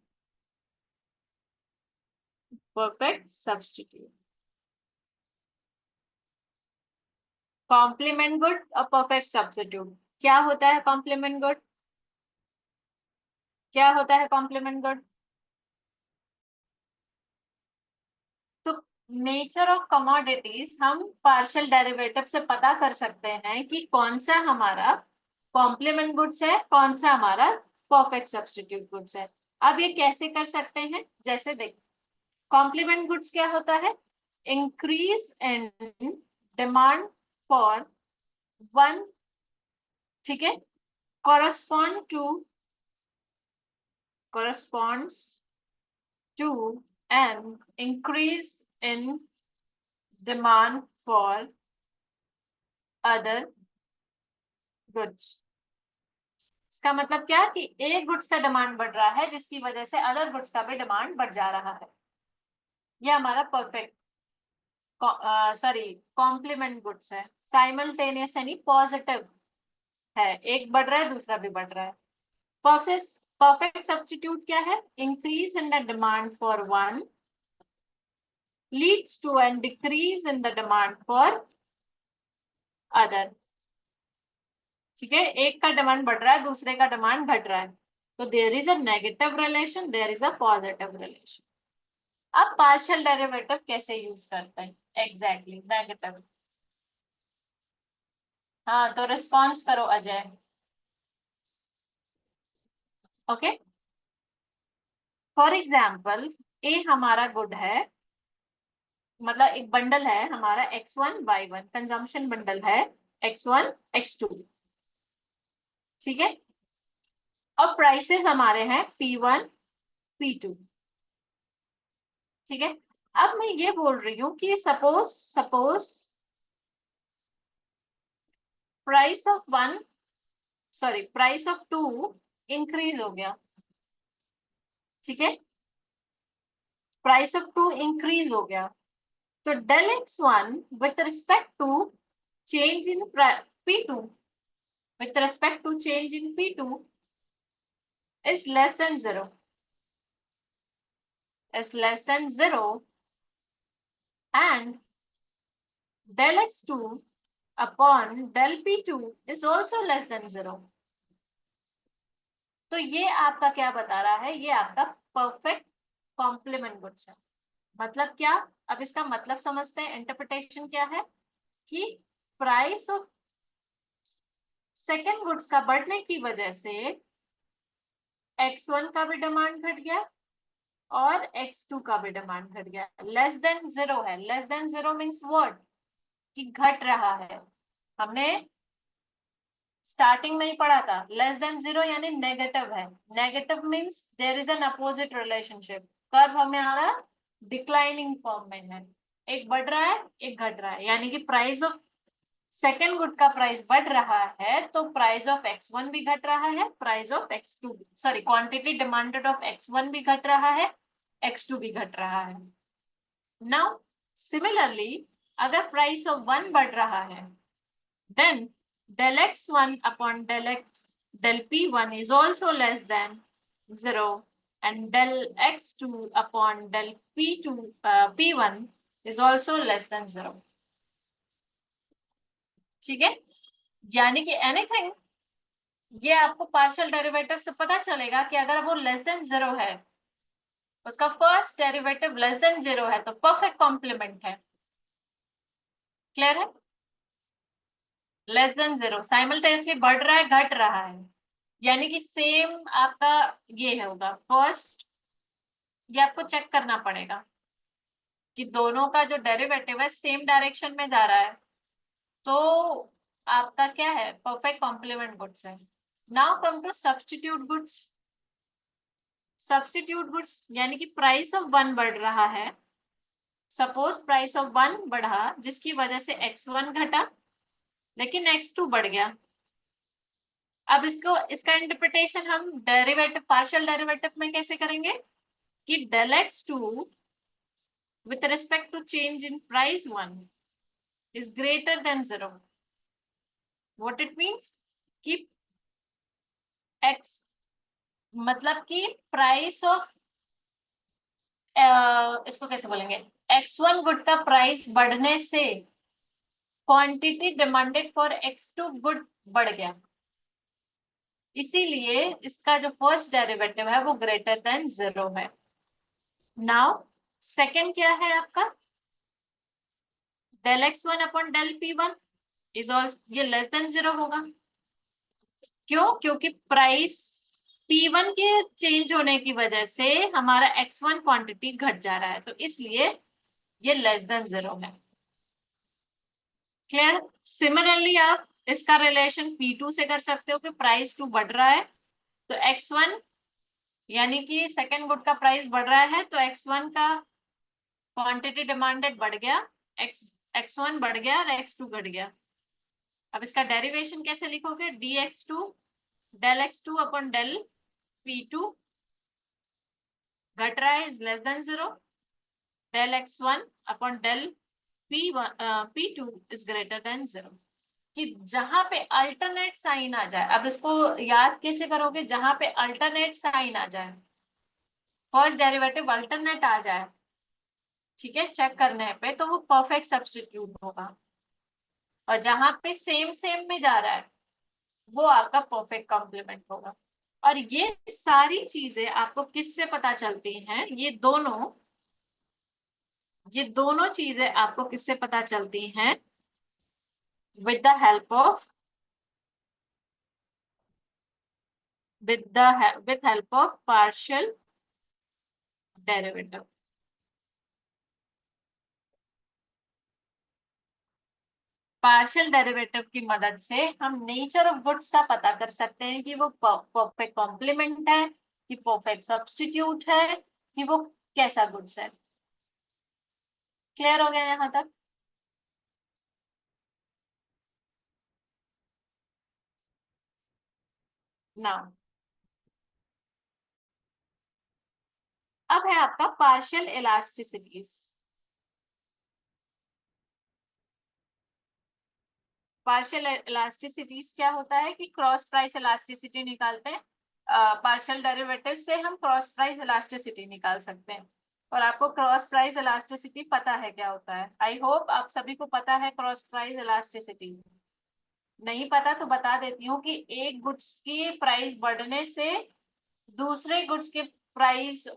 S1: perfect substitute. Complement good और परफेक्ट सब्स्टिट्यूट, क्या होता है कॉम्प्लीमेंट गुड? क्या होता है कॉम्प्लीमेंट गुड? तो नेचर ऑफ कमोडिटीज हम पार्शियल डेरिवेटिव से पता कर सकते हैं कि कौन सा हमारा कॉम्प्लीमेंट गुड्स है, कौन सा हमारा परफेक्ट सब्स्टिट्यूट गुड्स है। अब ये कैसे कर सकते हैं? जैसे देख, कॉम्प्लीमेंट गुड्स क्या होता है? Increase in demand for one, ठीक है, correspond to, corresponds to an increase in demand for other goods। इसका मतलब क्या कि एक गुड्स का डिमांड बढ़ रहा है जिसकी वजह से अदर गुड्स का भी डिमांड बढ़ जा रहा है। ये हमारा परफेक्ट सॉरी कॉम्प्लीमेंट गुड्स है। साइमल्टेनियस यानी पॉजिटिव है, एक बढ़ रहा है दूसरा भी बढ़ रहा है। परफेक्ट सब्स्टिट्यूट क्या है? Increase in the demand for one leads to an decrease in the demand for other। ठीक है, एक का डिमांड बढ़ रहा है दूसरे का डिमांड घट रहा है, तो there is a negative relation, there is a positive relation. अब पार्शियल डेरिवेटिव कैसे यूज करते हैं? Exactly negative. हाँ तो रिस्पॉन्स करो Ajay. Okay, for example A हमारा गुड है, मतलब एक बंडल है हमारा x1 y1, कंजम्पशन बंडल है x1 x2। ठीक है, अब प्राइसेस हमारे हैं P1 P2। ठीक है, अब मैं ये बोल रही हूँ कि suppose price of one sorry price of two increase हो गया। ठीक है, प्राइस ऑफ टू इंक्रीज हो गया, तो del x1 with respect to change in P2 with respect to change in P2 is less than 0, and del x2 upon del P2 is also less than 0। तो ये आपका क्या बता रहा है? ये आपका परफेक्ट कॉम्प्लीमेंट गुड्स है। मतलब क्या? अब इसका मतलब समझते हैं, इंटरप्रिटेशन क्या है कि प्राइस ऑफ सेकेंड गुड्स का बढ़ने की वजह से x1 का भी डिमांड घट गया और x2 का भी डिमांड घट गया। लेस देन जीरो है, less than zero means what? कि घट रहा है। हमने स्टार्टिंग में ही पढ़ा था, लेस देन जीरो यानी नेगेटिव है। Negative means there is an opposite relationship, curve हमारा डिक्लाइनिंग फॉर्म में है, एक बढ़ रहा है एक घट रहा है, यानी कि प्राइस ऑफ सेकेंड गुड का प्राइस बढ़ रहा है तो प्राइस ऑफ x1 भी घट रहा है, price of x2 sorry quantity demanded of x1 भी घट रहा है, x2 भी घट रहा है। नाउ सिमिलरली अगर प्राइस ऑफ वन बढ़ रहा है, then del x1 upon del p1 is also less than 0, and del x2 upon del p1 is also less than 0। ठीक है, यानी कि एनीथिंग, ये आपको पार्शियल डेरिवेटिव से पता चलेगा कि अगर वो लेस देन 0 है, उसका फर्स्ट डेरिवेटिव लेस देन 0 है, तो परफेक्ट कॉम्प्लीमेंट है। क्लियर है? लेस देन 0 साइमल्टेनियसली बढ़ रहा है घट रहा है, यानी कि सेम आपका ये होगा फर्स्ट। ये आपको चेक करना पड़ेगा कि दोनों का जो डेरिवेटिव है सेम डायरेक्शन में जा रहा है, तो आपका क्या है? परफेक्ट कॉम्प्लीमेंट गुड्स है। Now come to substitute goods. Substitute goods यानी कि प्राइस ऑफ वन बढ़ रहा है, सपोज प्राइस ऑफ वन बढ़ा जिसकी वजह से x1 घटा लेकिन x2 बढ़ गया। अब इसका इंटरप्रिटेशन हम डेरिवेटिव पार्शियल डेरिवेटिव में कैसे करेंगे कि del x2 with respect to change in price 1 is greater than 0। what it means कि x मतलब कि प्राइस ऑफ इसको कैसे बोलेंगे, x1 गुड का प्राइस बढ़ने से quantity demanded for x2 good बढ़ गया, इसीलिए इसका जो फर्स्ट डेरिवेटिव है वो ग्रेटर देन 0 है। नाउ सेकेंड क्या है आपका? del x1 upon del p1 is also ये लेस देन 0 होगा। क्यों? क्योंकि प्राइस P1 के चेंज होने की वजह से हमारा x1 क्वांटिटी घट जा रहा है, तो इसलिए ये लेस देन 0 है। क्लियर? सिमिलरली आप इसका रिलेशन P2 से कर सकते हो कि प्राइस 2 बढ़ रहा है तो x1 यानी कि सेकेंड गुड का प्राइस बढ़ रहा है तो x1 का क्वांटिटी डिमांडेड बढ़ गया, x1 बढ़ गया और x2 घट गया। अब इसका डेरिवेशन कैसे लिखोगे? dx2 del x2 upon del p2 घट रहा है, is less than 0। Del x1 upon del p2 is greater than 0। कि जहां पे अल्टरनेट साइन आ जाए, अब इसको याद कैसे करोगे, जहां पे अल्टरनेट साइन आ जाए, फर्स्ट डेरिवेटिव अल्टरनेट आ जाए, ठीक है, चेक करने पे, तो वो परफेक्ट सब्स्टिट्यूट होगा। और जहां पे सेम सेम में जा रहा है, वो आपका परफेक्ट कॉम्प्लीमेंट होगा। और ये सारी चीजें आपको किससे पता चलती हैं, ये दोनों चीजें आपको किससे पता चलती हैं, with the help of with help of partial derivative। Partial derivative की मदद से हम नेचर ऑफ गुड्स का पता कर सकते हैं कि वो परफेक्ट कॉम्प्लीमेंट है, कि परफेक्ट सब्स्टिट्यूट है, कि वो कैसा गुड्स है। क्लियर हो गया यहाँ तक? ना, अब है आपका पार्शियल इलास्टिसिटीज। पार्शियल इलास्टिसिटीज क्या होता है कि क्रॉस प्राइस इलास्टिसिटी निकालते हैं। पार्शियल डेरिवेटिव से हम क्रॉस प्राइस इलास्टिसिटी निकाल सकते हैं। और आपको क्रॉस प्राइस इलास्टिसिटी पता है क्या होता है? आई होप आप सभी को पता है क्रॉस प्राइस इलास्टिसिटी। नहीं पता तो बता देती हूँ कि एक गुड्स की प्राइस बढ़ने से दूसरे गुड्स के प्राइस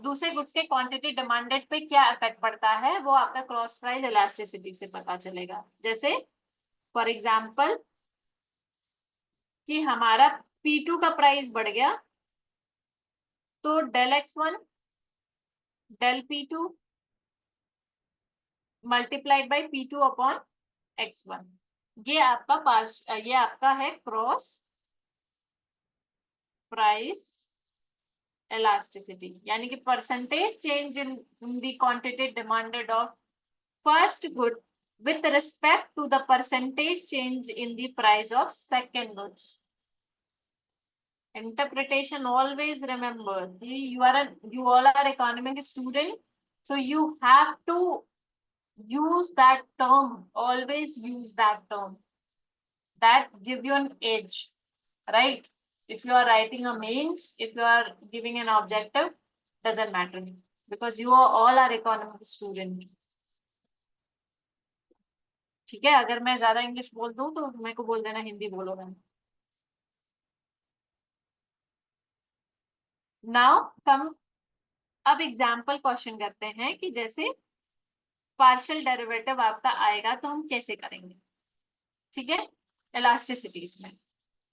S1: दूसरे गुड्स के क्वांटिटी डिमांडेड पे क्या इफेक्ट पड़ता है, वो आपका क्रॉस प्राइस इलास्टिसिटी से पता चलेगा। जैसे फॉर एग्जाम्पल कि हमारा P2 का प्राइस बढ़ गया, तो del x1 del P2 multiplied by P2 upon x1। ये आपका है क्रॉस प्राइस elasticity, यानी कि percentage change in the quantity demanded of first good with respect to the percentage change in the price of second goods। Interpretation, always remember, you all are economic student, so you have to use that term, always use that term, that give you an edge, right? If you are writing a mains, if you are giving an objective, doesn't matter, because you are all are economic student। ठीक है, अगर मैं ज्यादा English बोल दूं तो मेरे को बोल देना हिंदी बोलो। मैं नाउ कम, अब एग्जाम्पल क्वेश्चन करते हैं कि जैसे पार्शियल डेरिवेटिव आपका आएगा तो हम कैसे करेंगे, ठीक है, इलास्टिसिटीज में।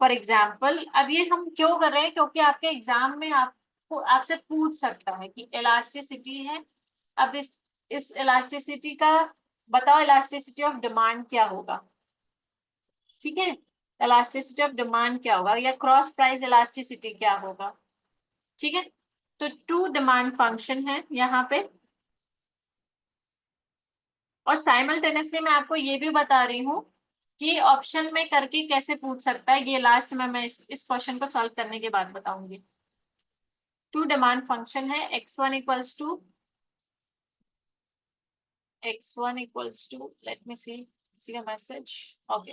S1: फॉर एग्जाम्पल, अब ये हम क्यों कर रहे हैं, क्योंकि आपके एग्जाम में आपको आपसे पूछ सकता है कि इलास्टिसिटी है। अब इस इलास्टिसिटी का बताओ, इलास्टिसिटी ऑफ डिमांड क्या होगा, ठीक है, इलास्टिसिटी ऑफ डिमांड क्या होगा, या क्रॉस प्राइस इलास्टिसिटी क्या होगा, ठीक है। तो टू डिमांड फंक्शन है यहाँ पे, और साइमल्टेनियसली मैं आपको ये भी बता रही हूँ कि ऑप्शन में करके कैसे पूछ सकता है, ये लास्ट में मैं इस क्वेश्चन को सॉल्व करने के बाद बताऊंगी। टू डिमांड फंक्शन है, x1 equals to let me see का message, okay,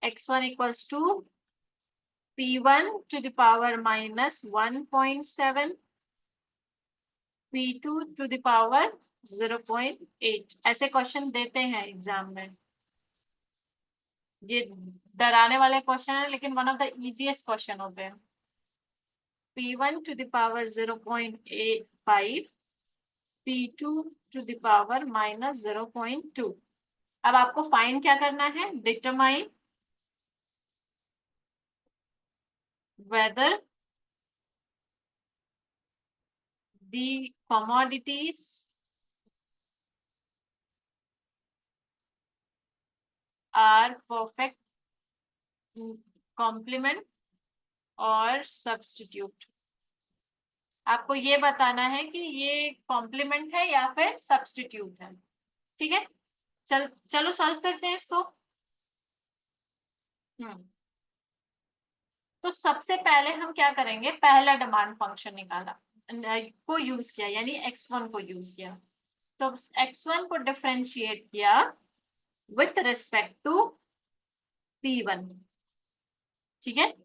S1: x1 equals to p1 to the power minus 1.7, p2 to the power 0.8। ऐसे क्वेश्चन देते हैं एग्जाम में। ये डराने वाले क्वेश्चन है, लेकिन one of the easiest question होते हैं। p1 to the power 0.85, p2 to the power minus 0.2। अब आपको फाइंड क्या करना है, determine whether the commodities are perfect complement और सब्स्टिट्यूट। आपको ये बताना है कि ये कॉम्प्लीमेंट है या फिर सब्स्टिट्यूट है, ठीक है। चलो सॉल्व करते हैं इसको। तो सबसे पहले हम क्या करेंगे, पहला डिमांड फंक्शन निकाला को यूज किया, यानी x1 को यूज किया। तो x1 को डिफरेंशिएट किया विथ रिस्पेक्ट टू p1, ठीक है।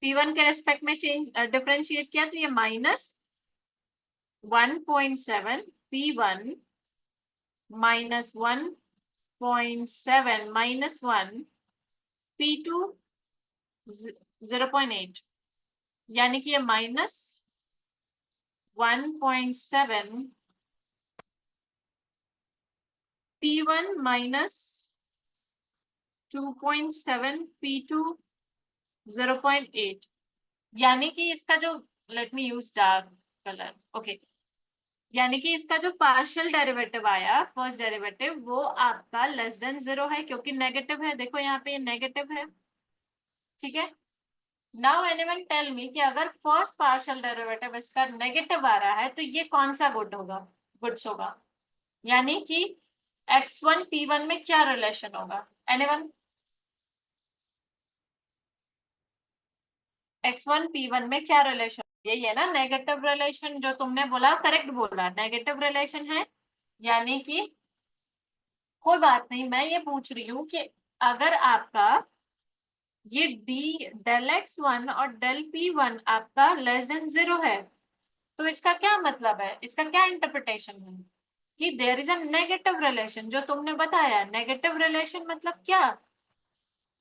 S1: p1 के रेस्पेक्ट में चेंज डिफरेंशिएट किया तो ये -1.7 p1 -1.7 -1 p2 0.8, यानी कि ये -1.7 p1 -2.7 p2 0.8, यानी कि इसका जो, let me use dark colour, okay, यानी कि इसका जो पार्शियल डेरिवेटिव आया, फर्स्ट डेरिवेटिव, वो आपका लेस देन 0 है, क्योंकि नेगेटिव है। देखो यहाँ पे ये नेगेटिव है, ठीक है। नाउ एनीवन टेल मी कि अगर फर्स्ट पार्शियल डेरिवेटिव इसका नेगेटिव आ रहा है तो ये कौन सा गुड्स होगा, यानी कि x1 p1 में क्या रिलेशन होगा, एनीवन? x1 p1 में क्या रिलेशन, यही है ना नेगेटिव रिलेशन, जो तुमने बोला करेक्ट बोला, नेगेटिव रिलेशन है। यानी कि कोई बात नहीं, मैं ये पूछ रही हूँ कि अगर आपका ये डेल x1 और डेल p1 आपका लेस देन 0 है, तो इसका क्या मतलब है, इसका क्या इंटरप्रिटेशन है कि there is a negative relation, जो तुमने बताया। नेगेटिव रिलेशन मतलब क्या,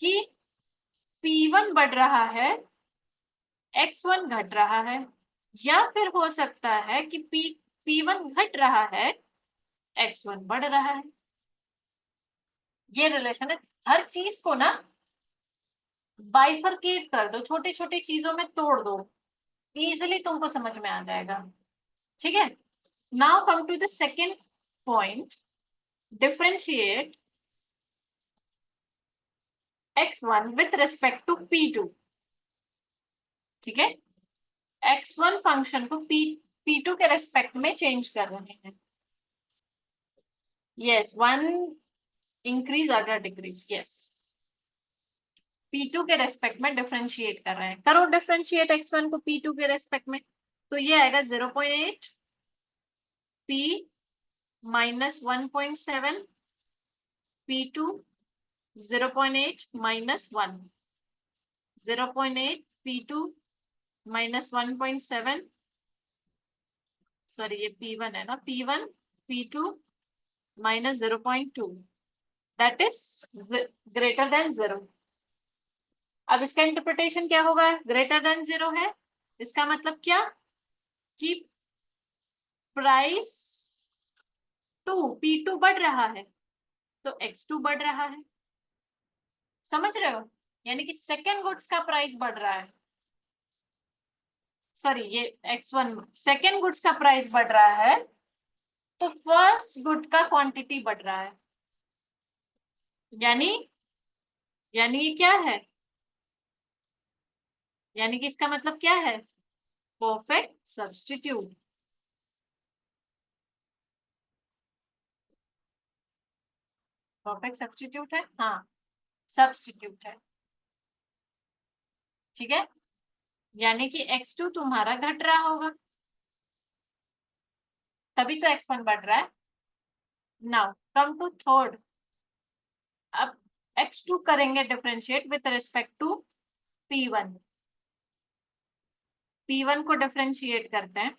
S1: कि p1 बढ़ रहा है, x1 घट रहा है, या फिर हो सकता है कि p1 घट रहा है, x1 बढ़ रहा है। ये रिलेशन है। हर चीज को ना बाइफरकेट कर दो, छोटी छोटी चीजों में तोड़ दो, इजिली तुमको समझ में आ जाएगा, ठीक है। Now come to the second point, differentiate x1 with respect to p2, ठीक है। x1 फंक्शन को p2 के रेस्पेक्ट में चेंज कर रहे हैं, yes, one increase other decrease, yes, p2 के रेस्पेक्ट में डिफरेंशिएट कर रहे हैं। करो डिफरेंशिएट x1 को p2 के रेस्पेक्ट में, तो ये आएगा 0.8 p -1.7 p2 0.8 -1 0.8 p2 -1.7, सॉरी ये p1 है ना, p1 p2 -0.2, that is greater than 0। अब इसका इंटरप्रिटेशन क्या होगा, ग्रेटर देन 0 है, इसका मतलब क्या कि प्राइस p2 बढ़ रहा है तो x2 बढ़ रहा है, समझ रहे हो, यानी कि सेकेंड गुड्स का प्राइस बढ़ रहा है, सॉरी ये x1 सेकेंड गुड्स का प्राइस बढ़ रहा है, तो फर्स्ट गुड का क्वांटिटी बढ़ रहा है, यानी यानी ये क्या है, यानी कि इसका मतलब क्या है, परफेक्ट सब्स्टिट्यूट। परफेक्ट सब्स्टिट्यूट है, हाँ, सब्स्टिट्यूट है, ठीक है। यानी कि x2 तुम्हारा घट रहा होगा, तभी तो x1 बढ़ रहा है। नाउ कम टू थर्ड, अब x2 करेंगे differentiate with respect to p1, p1 को डिफरेंशिएट करते हैं,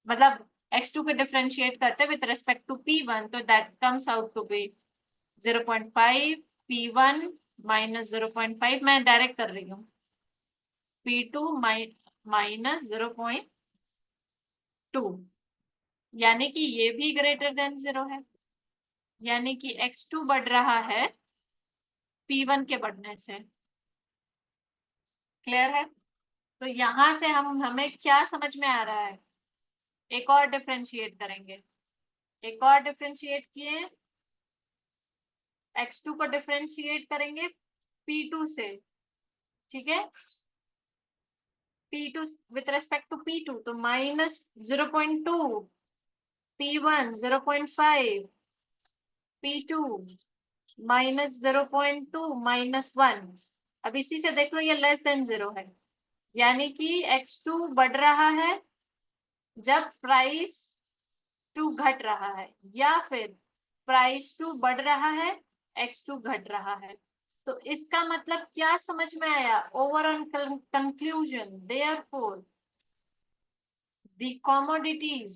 S1: मतलब x2 को डिफरेंशिएट करते हैं विद रिस्पेक्ट टू p1, तो that comes out to be 0.5 p1 -0.5, मैं डायरेक्ट कर रही हूँ, p2 -0.2, यानी कि ये भी ग्रेटर देन 0 है, यानी कि x2 बढ़ रहा है p1 के बढ़ने से, क्लियर है। तो यहां से हमें क्या समझ में आ रहा है, एक और डिफरेंशिएट करेंगे, एक और डिफरेंशिएट किए, x2 को डिफरेंशिएट करेंगे p2 से, ठीक है, p2 with respect to p2, तो -0.2 p1 0.5 p2 -0.2 -1, अब इसी से देख लो ये लेस देन 0 है, यानी कि x2 बढ़ रहा है जब प्राइस 2 घट रहा है, या फिर प्राइस 2 बढ़ रहा है x2 घट रहा है। तो इसका मतलब क्या समझ में आया? Overall conclusion, therefore the commodities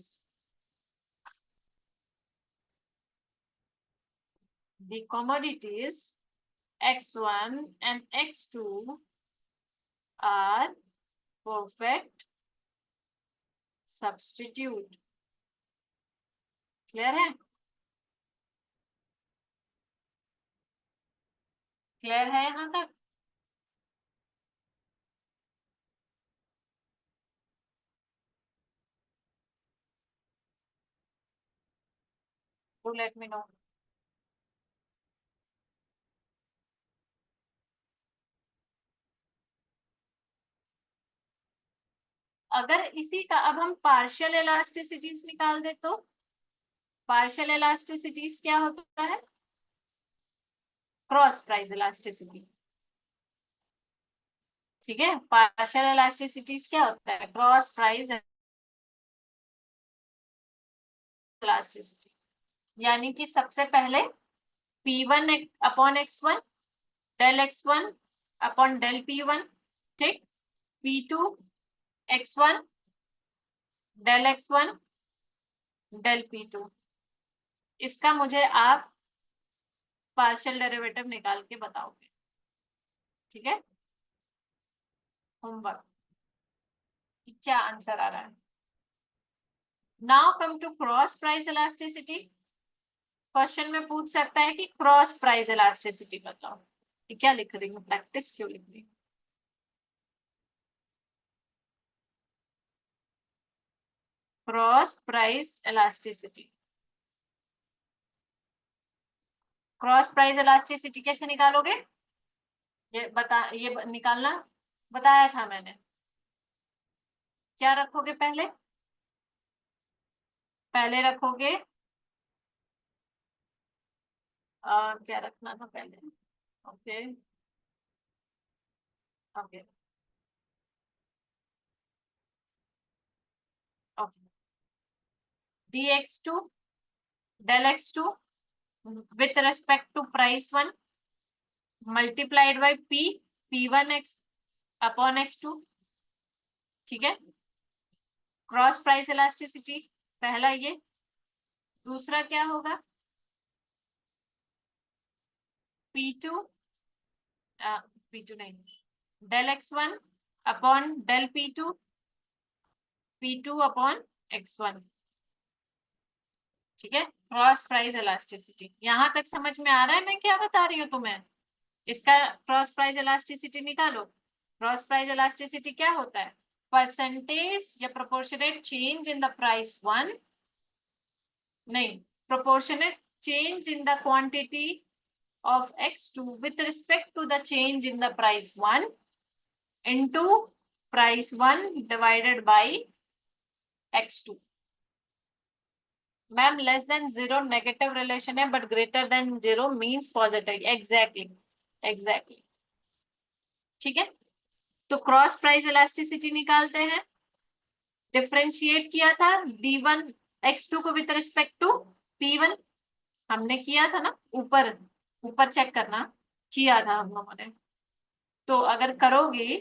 S1: x1 and x2 are perfect substitute। Clear है? क्लियर है यहां तक? Do let me no. अगर इसी का अब हम पार्शियल इलास्टिसिटीज निकाल दे तो पार्शियल इलास्टिसिटीज क्या होता है? Cross price elasticity. ठीक है, पार्शियल इलास्टिसिटीज क्या होता है? Cross price elasticity. यानी कि सबसे पहले P1 upon x1 del x1 upon del P1, ठीक। P2 x1 del x1 del P2। इसका मुझे आप पार्शियल डेरिवेटिव निकाल के बताओगे, ठीक है? होमवर्क कि क्या आंसर आ रहा है। Now come to cross price elasticity. Question में पूछ सकता है कि क्रॉस प्राइस इलास्टिसिटी बताओ। ये क्या लिख रही हूँ, प्रैक्टिस क्यों लिख रही हूँ? Cross price elasticity. Cross price elasticity कैसे निकालोगे? ये निकालना बताया था मैंने। क्या रखोगे पहले? पहले रखोगे क्या रखना था पहले? Okay okay okay. dx2 del x2 with respect to price 1 multiplied by p1 x upon x2। ठीक है, क्रॉस प्राइस इलास्टिसिटी पहला ये। दूसरा क्या होगा? P2 P2 नहीं, del x1 upon del P2, P2 upon x1। ठीक है, क्रॉस प्राइस इलास्टिसिटी। यहां तक समझ में आ रहा है मैं क्या बता रही हूँ तुम्हें? इसका क्रॉस प्राइस इलास्टिसिटी निकालो। क्रॉस प्राइस इलास्टिसिटी क्या होता है? परसेंटेज या proportionate change in the price one, नहीं, proportionate change in the quantity of x2 with respect to the change in the price 1 into price 1 divided by x2। Ma'am less than 0 negative relation है, but greater than 0 means positive. Exactly exactly. ठीक है, तो cross price elasticity निकालते हैं। Differentiate किया था d1 x2 को with respect to p1, हमने किया था ना। ऊपर ऊपर चेक करना, किया था हम लोगों ने। तो अगर करोगे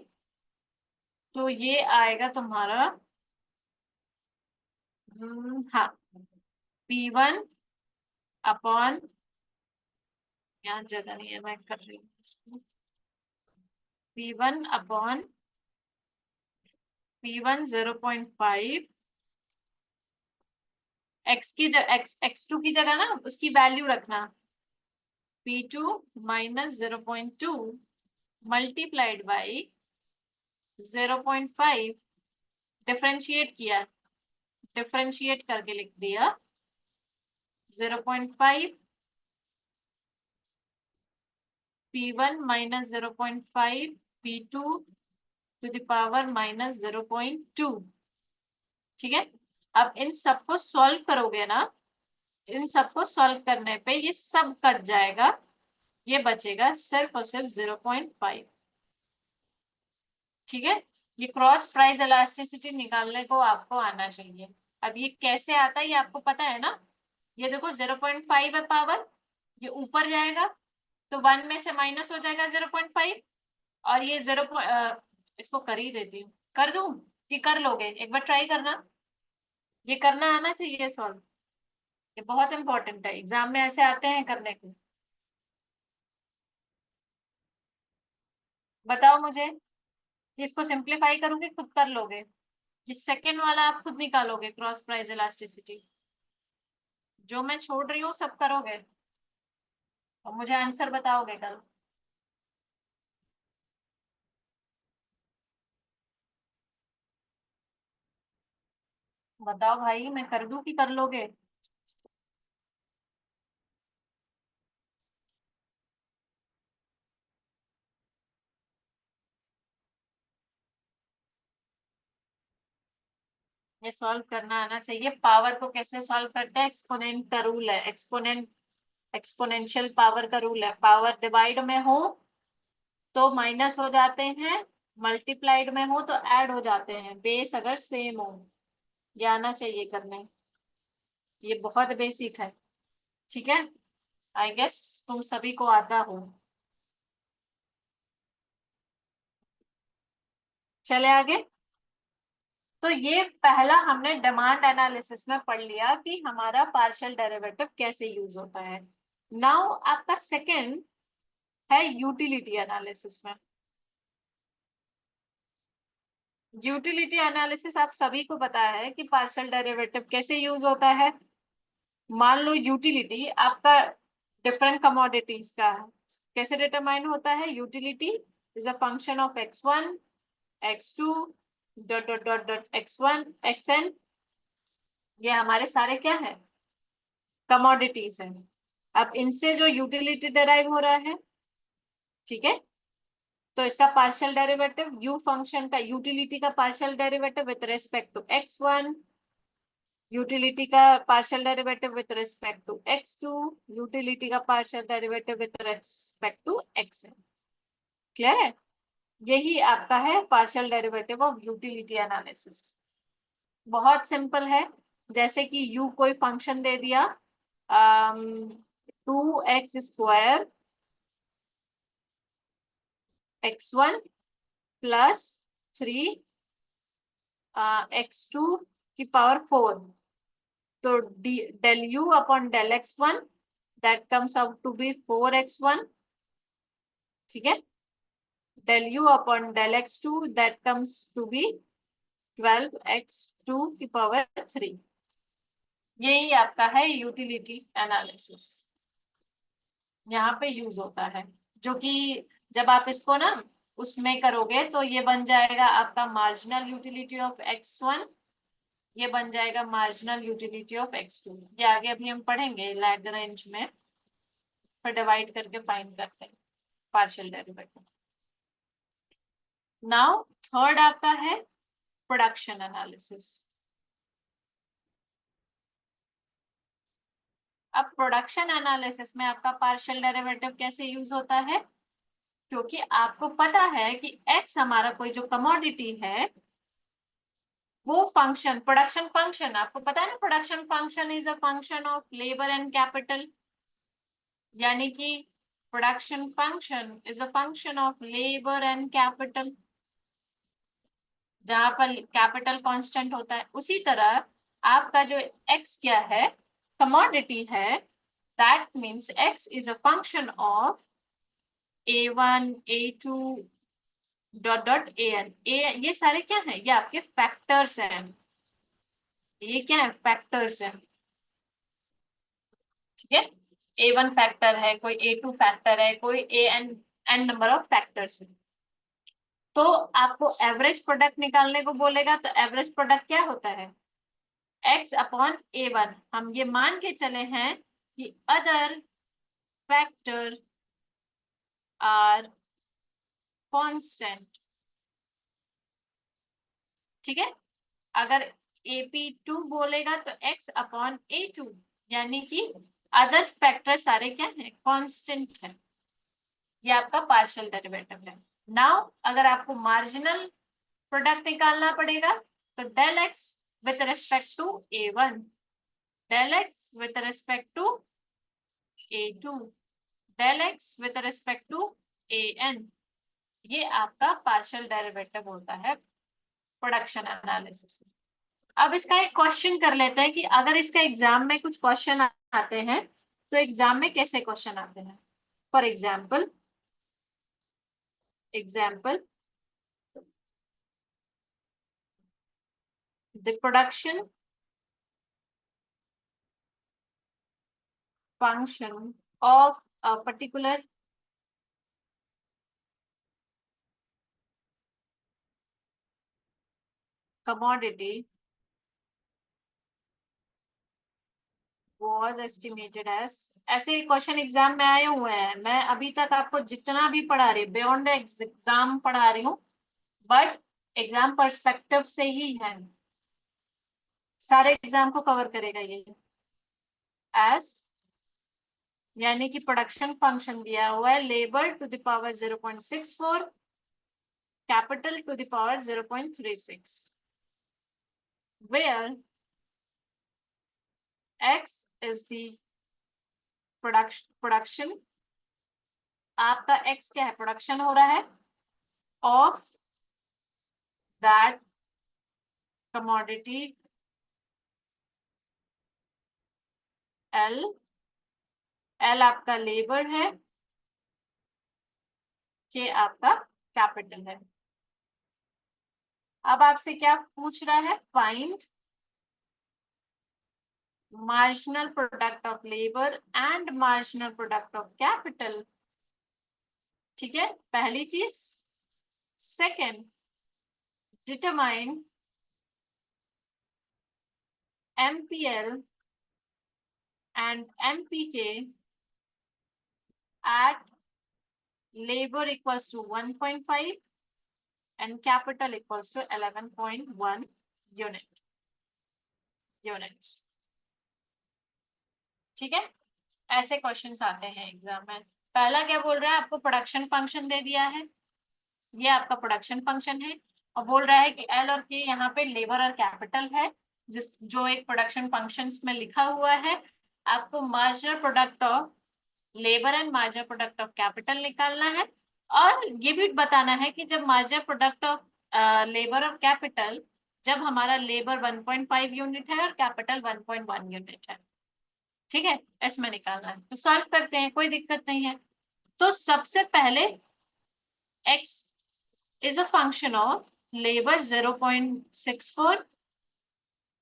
S1: तो ये आएगा तुम्हारा हाँ, P1 अपॉन, यहाँ जगह नहीं है मैं कर रही हूँ इसको, P1 अपॉन P1 0.5 x की x2 की जगह ना उसकी वैल्यू रखना, P2 minus 0.2 multiplied by 0.5। Differentiate किया, डिफरेंशिएट करके लिख दिया 0.5 P1 minus 0.5 P2 to the power minus 0.2। ठीक है, अब इन सबको सॉल्व करोगे ना, इन सबको सॉल्व करने पे ये सब कट जाएगा, ये बचेगा सिर्फ और सिर्फ 0.5। ठीक है, ये क्रॉस प्राइस इलास्टिसिटी निकालने को आपको आना चाहिए। अब ये कैसे आता है ये आपको पता है ना। ये देखो 0.5 है पावर, ये ऊपर जाएगा तो 1 में से माइनस हो जाएगा 0.5, और ये इसको कर ही देती हूँ, कर दूं कि कर लोगे, एक बार ट्राई करना। ये करना आना चाहिए सॉल्व, ये बहुत इंपॉर्टेंट है, एग्जाम में ऐसे आते हैं करने को। बताओ मुझे कि इसको सिंप्लीफाई करूंगी खुद कर लोगे, ये सेकेंड वाला आप खुद निकालोगे क्रॉस प्राइस इलास्टिसिटी, जो मैं छोड़ रही हूँ सब करोगे और मुझे आंसर बताओगे कल। बताओ भाई, मैं कर दूं कि कर लोगे। ये सॉल्व करना आना चाहिए। पावर को कैसे सॉल्व करते हैं, एक्सपोनेंट का रूल है, एक्सपोनेंशियल पावर का रूल है। पावर डिवाइड में हो तो माइनस हो जाते हैं, मल्टीप्लाइड में हो तो ऐड हो जाते हैं, बेस अगर सेम हो। ये आना चाहिए करने, ये बहुत बेसिक है। ठीक है, आई गेस तुम सभी को आता हो। चले आगे। तो ये पहला हमने डिमांड एनालिसिस में पढ़ लिया कि हमारा पार्शियल डेरिवेटिव कैसे यूज होता है। नाउ आपका सेकंड है यूटिलिटी एनालिसिस में। यूटिलिटी एनालिसिस आप सभी को पता है कि पार्शियल डेरिवेटिव कैसे यूज होता है। मान लो यूटिलिटी आपका डिफरेंट कमोडिटीज का है, कैसे डिटरमाइन होता है। Utility is a function of x1 x2 dot dot dot dot x1 xn, ये हमारे सारे क्या है, कमोडिटीज हैं। अब इनसे जो यूटिलिटी डेराइव हो रहा है, ठीक है, तो इसका पार्शियल डेरिवेटिव यू फंक्शन का, यूटिलिटी का partial derivative with respect to x1, utility का partial derivative with respect to x2, utility का partial derivative with respect to xn। Clear है, यही आपका है partial derivative of utility analysis. बहुत simple है, जैसे कि u कोई फंक्शन दे दिया 2x² x1 प्लस 3 x2 की पावर 4, तो del u upon del x1 that comes out to be 4x1, ठीक है, del u upon del x2 that comes to be 12x2 की पावर 3। यही आपका है यूटिलिटी एनालिसिस, यहाँ पे यूज होता है, जो कि जब आप इसको ना उसमें करोगे तो ये बन जाएगा आपका मार्जिनल यूटिलिटी ऑफ x1, ये बन जाएगा मार्जिनल यूटिलिटी ऑफ x2। ये आगे अभी हम पढ़ेंगे लैग्रेंज में, फिर डिवाइड करके फाइंड करते हैं पार्शियल डेरिवेटिव। नाउ थर्ड आपका है प्रोडक्शन एनालिसिस। अब प्रोडक्शन एनालिसिस में आपका पार्शियल डेरिवेटिव कैसे यूज होता है, क्योंकि आपको पता है कि x हमारा कोई जो कमोडिटी है, वो फंक्शन, प्रोडक्शन फंक्शन आपको पता है ना, production function is a function of labour and capital, यानी कि production function is a function of labour and capital, जहां पर कैपिटल कांस्टेंट होता है। उसी तरह आपका जो x क्या है, कमोडिटी है, that means x is a function of a1 a2 dot dot an। ये सारे क्या है, ये आपके फैक्टर्स हैं, ये क्या है, फैक्टर्स हैं, ठीक है। A1 फैक्टर है, कोई A2 फैक्टर है, कोई एन नंबर ऑफ फैक्टर्स है। तो आपको एवरेज प्रोडक्ट निकालने को बोलेगा, तो एवरेज प्रोडक्ट क्या होता है, x अपॉन A1। हम ये मान के चले हैं कि अदर फैक्टर आर कांस्टेंट, ठीक है। अगर AP2 बोलेगा तो x अपॉन A2, यानी कि अदर फैक्टर सारे क्या है, कांस्टेंट है। ये आपका पार्शियल डेरिवेटिव है। नाउ अगर आपको मार्जिनल प्रोडक्ट निकालना पड़ेगा। तो del x with respect to A1, del x with respect to A2, del x with respect to AN, ये आपका पार्शियल डेरिवेटिव होता है प्रोडक्शन एनालिसिस में। अब इसका एक क्वेश्चन कर लेते हैं कि अगर इसका एग्जाम में कुछ क्वेश्चन आते हैं तो एग्जाम में कैसे क्वेश्चन आते हैं। For example the production function of a particular commodity was estimated as, ऐसे क्वेश्चन एग्जाम में आए हुए हैं। मैं अभी तक आपको जितना भी पढ़ा रही हूँ बियॉन्ड एग्जाम पढ़ा रही हूँ, बट एग्जाम पर्सपेक्टिव से ही है, सारे एग्जाम को कवर करेगा ये। एस यानी कि प्रोडक्शन फंक्शन दिया हुआ है labour to the power 0.64, capital to the power 0.36, where x is the production, आपका x क्या है, प्रोडक्शन हो रहा है ऑफ दैट कमोडिटी L आपका लेबर है, K आपका कैपिटल है। अब आपसे क्या पूछ रहा है, find marginal product of labour and marginal product of capital. ठीक है, पहली चीज। Second, determine MPL and MPK at labor equals to 1.5 and capital equals to 11.1 units। ठीक है, ऐसे क्वेश्चंस आते हैं एग्जाम में। पहला क्या बोल रहा है, आपको प्रोडक्शन फंक्शन दे दिया है, ये आपका प्रोडक्शन फंक्शन है, और बोल रहा है कि L और K यहाँ पे लेबर और कैपिटल है, जो एक प्रोडक्शन फंक्शंस में लिखा हुआ है। आपको marginal product of labour and marginal product of capital निकालना है, और ये भी बताना है कि जब मार्जिनल प्रोडक्ट ऑफ लेबर और कैपिटल, जब हमारा लेबर 1.5 यूनिट है और कैपिटल 1.1 यूनिट है। ठीक है, इसमें निकालना है, तो सॉल्व करते हैं, कोई दिक्कत नहीं है। तो सबसे पहले x is a function of labor 0.64,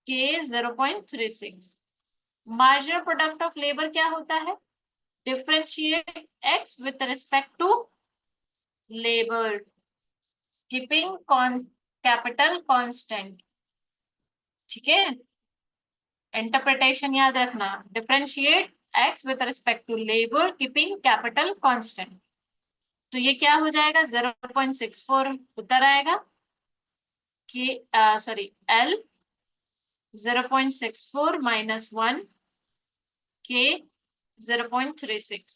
S1: k 0.36। Marginal product of labour क्या होता है, differentiate x with respect to labor keeping capital constant। ठीक है, इंटरप्रिटेशन याद रखना, differentiate x with respect to labor keeping capital constant। तो ये क्या हो जाएगा, 0.64 उत्तर आएगा कि सॉरी L 0.64 माइनस 1 K 0.36।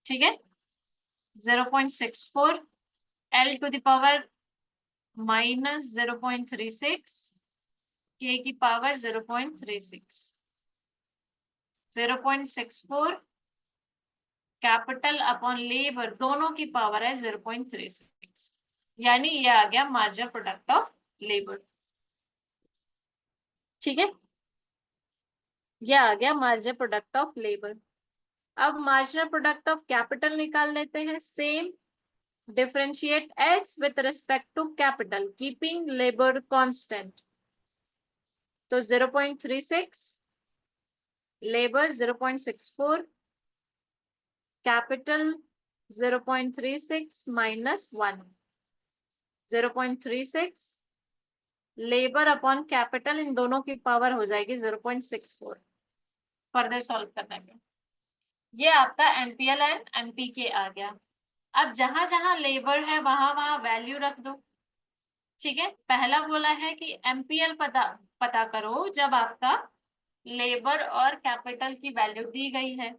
S1: ठीक है, 0.64 L to the power minus 0.36 K की पावर 0.36, 0.64 कैपिटल अपॉन लेबर दोनों की पावर है 0.36, यानी ये आ गया मार्जिनल प्रोडक्ट ऑफ लेबर। ठीक है, ये आ गया मार्जिनल प्रोडक्ट ऑफ लेबर। अब मार्जिनल प्रोडक्ट ऑफ कैपिटल निकाल लेते हैं। Same, differentiate x with respect to capital keeping labour constant. तो 0.36, labour 0.64, capital 0.36 minus 1, 0.36, labour upon capital, इन दोनों की पावर हो जाएगी 0.64। फर्दर सॉल्व करने में ये आपका MPL एंड MPK आ गया। अब जहां जहां लेबर है वहां वहां वैल्यू रख दो। ठीक है, पहला बोला है कि MPL पता करो जब आपका लेबर और कैपिटल की वैल्यू दी गई है।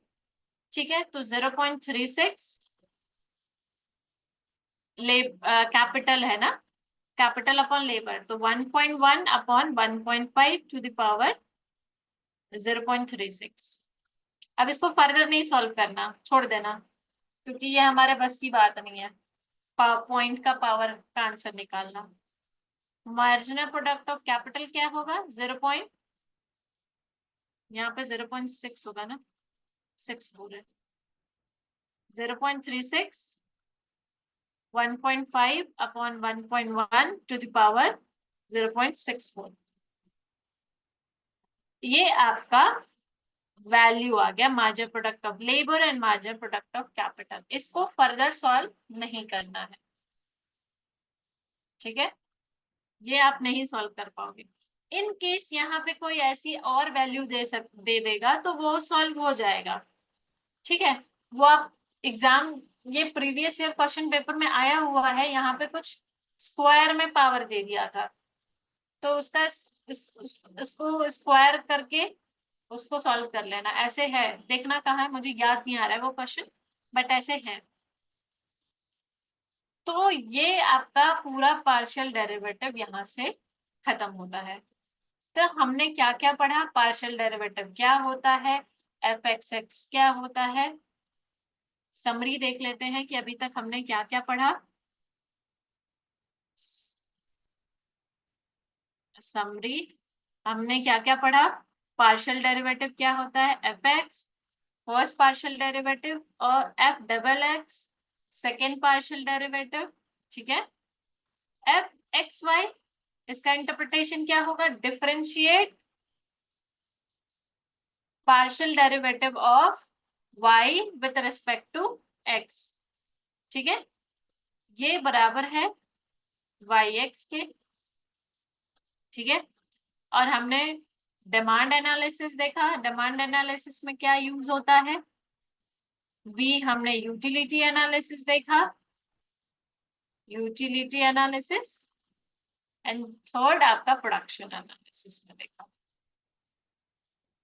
S1: ठीक है, तो 0.36 कैपिटल है ना, कैपिटल अपॉन लेबर, तो 1.1 अपॉन 1.5 टू द पावर 0.36। अब इसको फर्दर नहीं सॉल्व करना, छोड़ देना, क्योंकि ये हमारे बस की बात नहीं है पॉइंट का पावर का आंसर निकालना। मार्जिनल प्रोडक्ट ऑफ कैपिटल क्या होगा, 0. यहाँ पे 0.6 होगा ना, 6 पूरे 0.36 1.5 अपॉन 1.1 टू द पावर 0.64। ये आपका वैल्यू आ गया marginal product of labour and marginal product of capital. इसको फर्दर सॉल्व नहीं करना है, ठीक है, ये आप नहीं सॉल्व कर पाओगे। इन केस यहाँ पे कोई ऐसी और वैल्यू दे देगा तो वो सॉल्व हो जाएगा, ठीक है। वो आप एग्जाम, ये प्रीवियस ईयर क्वेश्चन पेपर में आया हुआ है, यहाँ पे कुछ स्क्वायर में पावर दे दिया था, तो उसका इसको स्क्वायर करके उसको सॉल्व कर लेना, ऐसे है, देखना कहाँ है, मुझे याद नहीं आ रहा है वो क्वेश्चन, बट ऐसे है। तो ये आपका पूरा पार्शियल डेरिवेटिव यहाँ से खत्म होता है। तो हमने क्या क्या पढ़ा, पार्शियल डेरिवेटिव क्या होता है, एफ एक्स एक्स क्या होता है। समरी देख लेते हैं कि अभी तक हमने क्या क्या पढ़ा। समरी, हमने क्या क्या पढ़ा, पार्शियल डेरिवेटिव क्या होता है, F X first partial derivative, और F double X second partial derivative, ठीक है। एफ एक्स वाई, इसका इंटरप्रिटेशन क्या होगा, differentiate partial derivative of y with respect to x, ठीक है, ये बराबर है yx के, ठीक है। और हमने डिमांड एनालिसिस देखा, डिमांड एनालिसिस में क्या यूज होता है, हमने यूटिलिटी एनालिसिस देखा, यूटिलिटी एनालिसिस, एंड थर्ड आपका प्रोडक्शन एनालिसिस में देखा।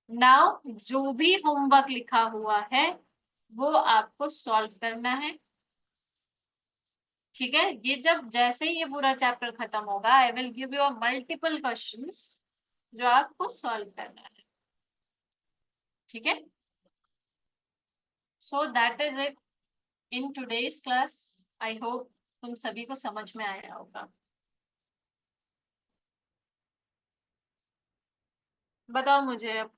S1: नाउ जो भी होमवर्क लिखा हुआ है वो आपको सॉल्व करना है, ठीक है। ये जब जैसे ही ये पूरा चैप्टर खत्म होगा, I will give you multiple questions जो आपको सॉल्व करना है, ठीक है। So that is it in today's class. I hope तुम सभी को समझ में आया होगा। बताओ मुझे अब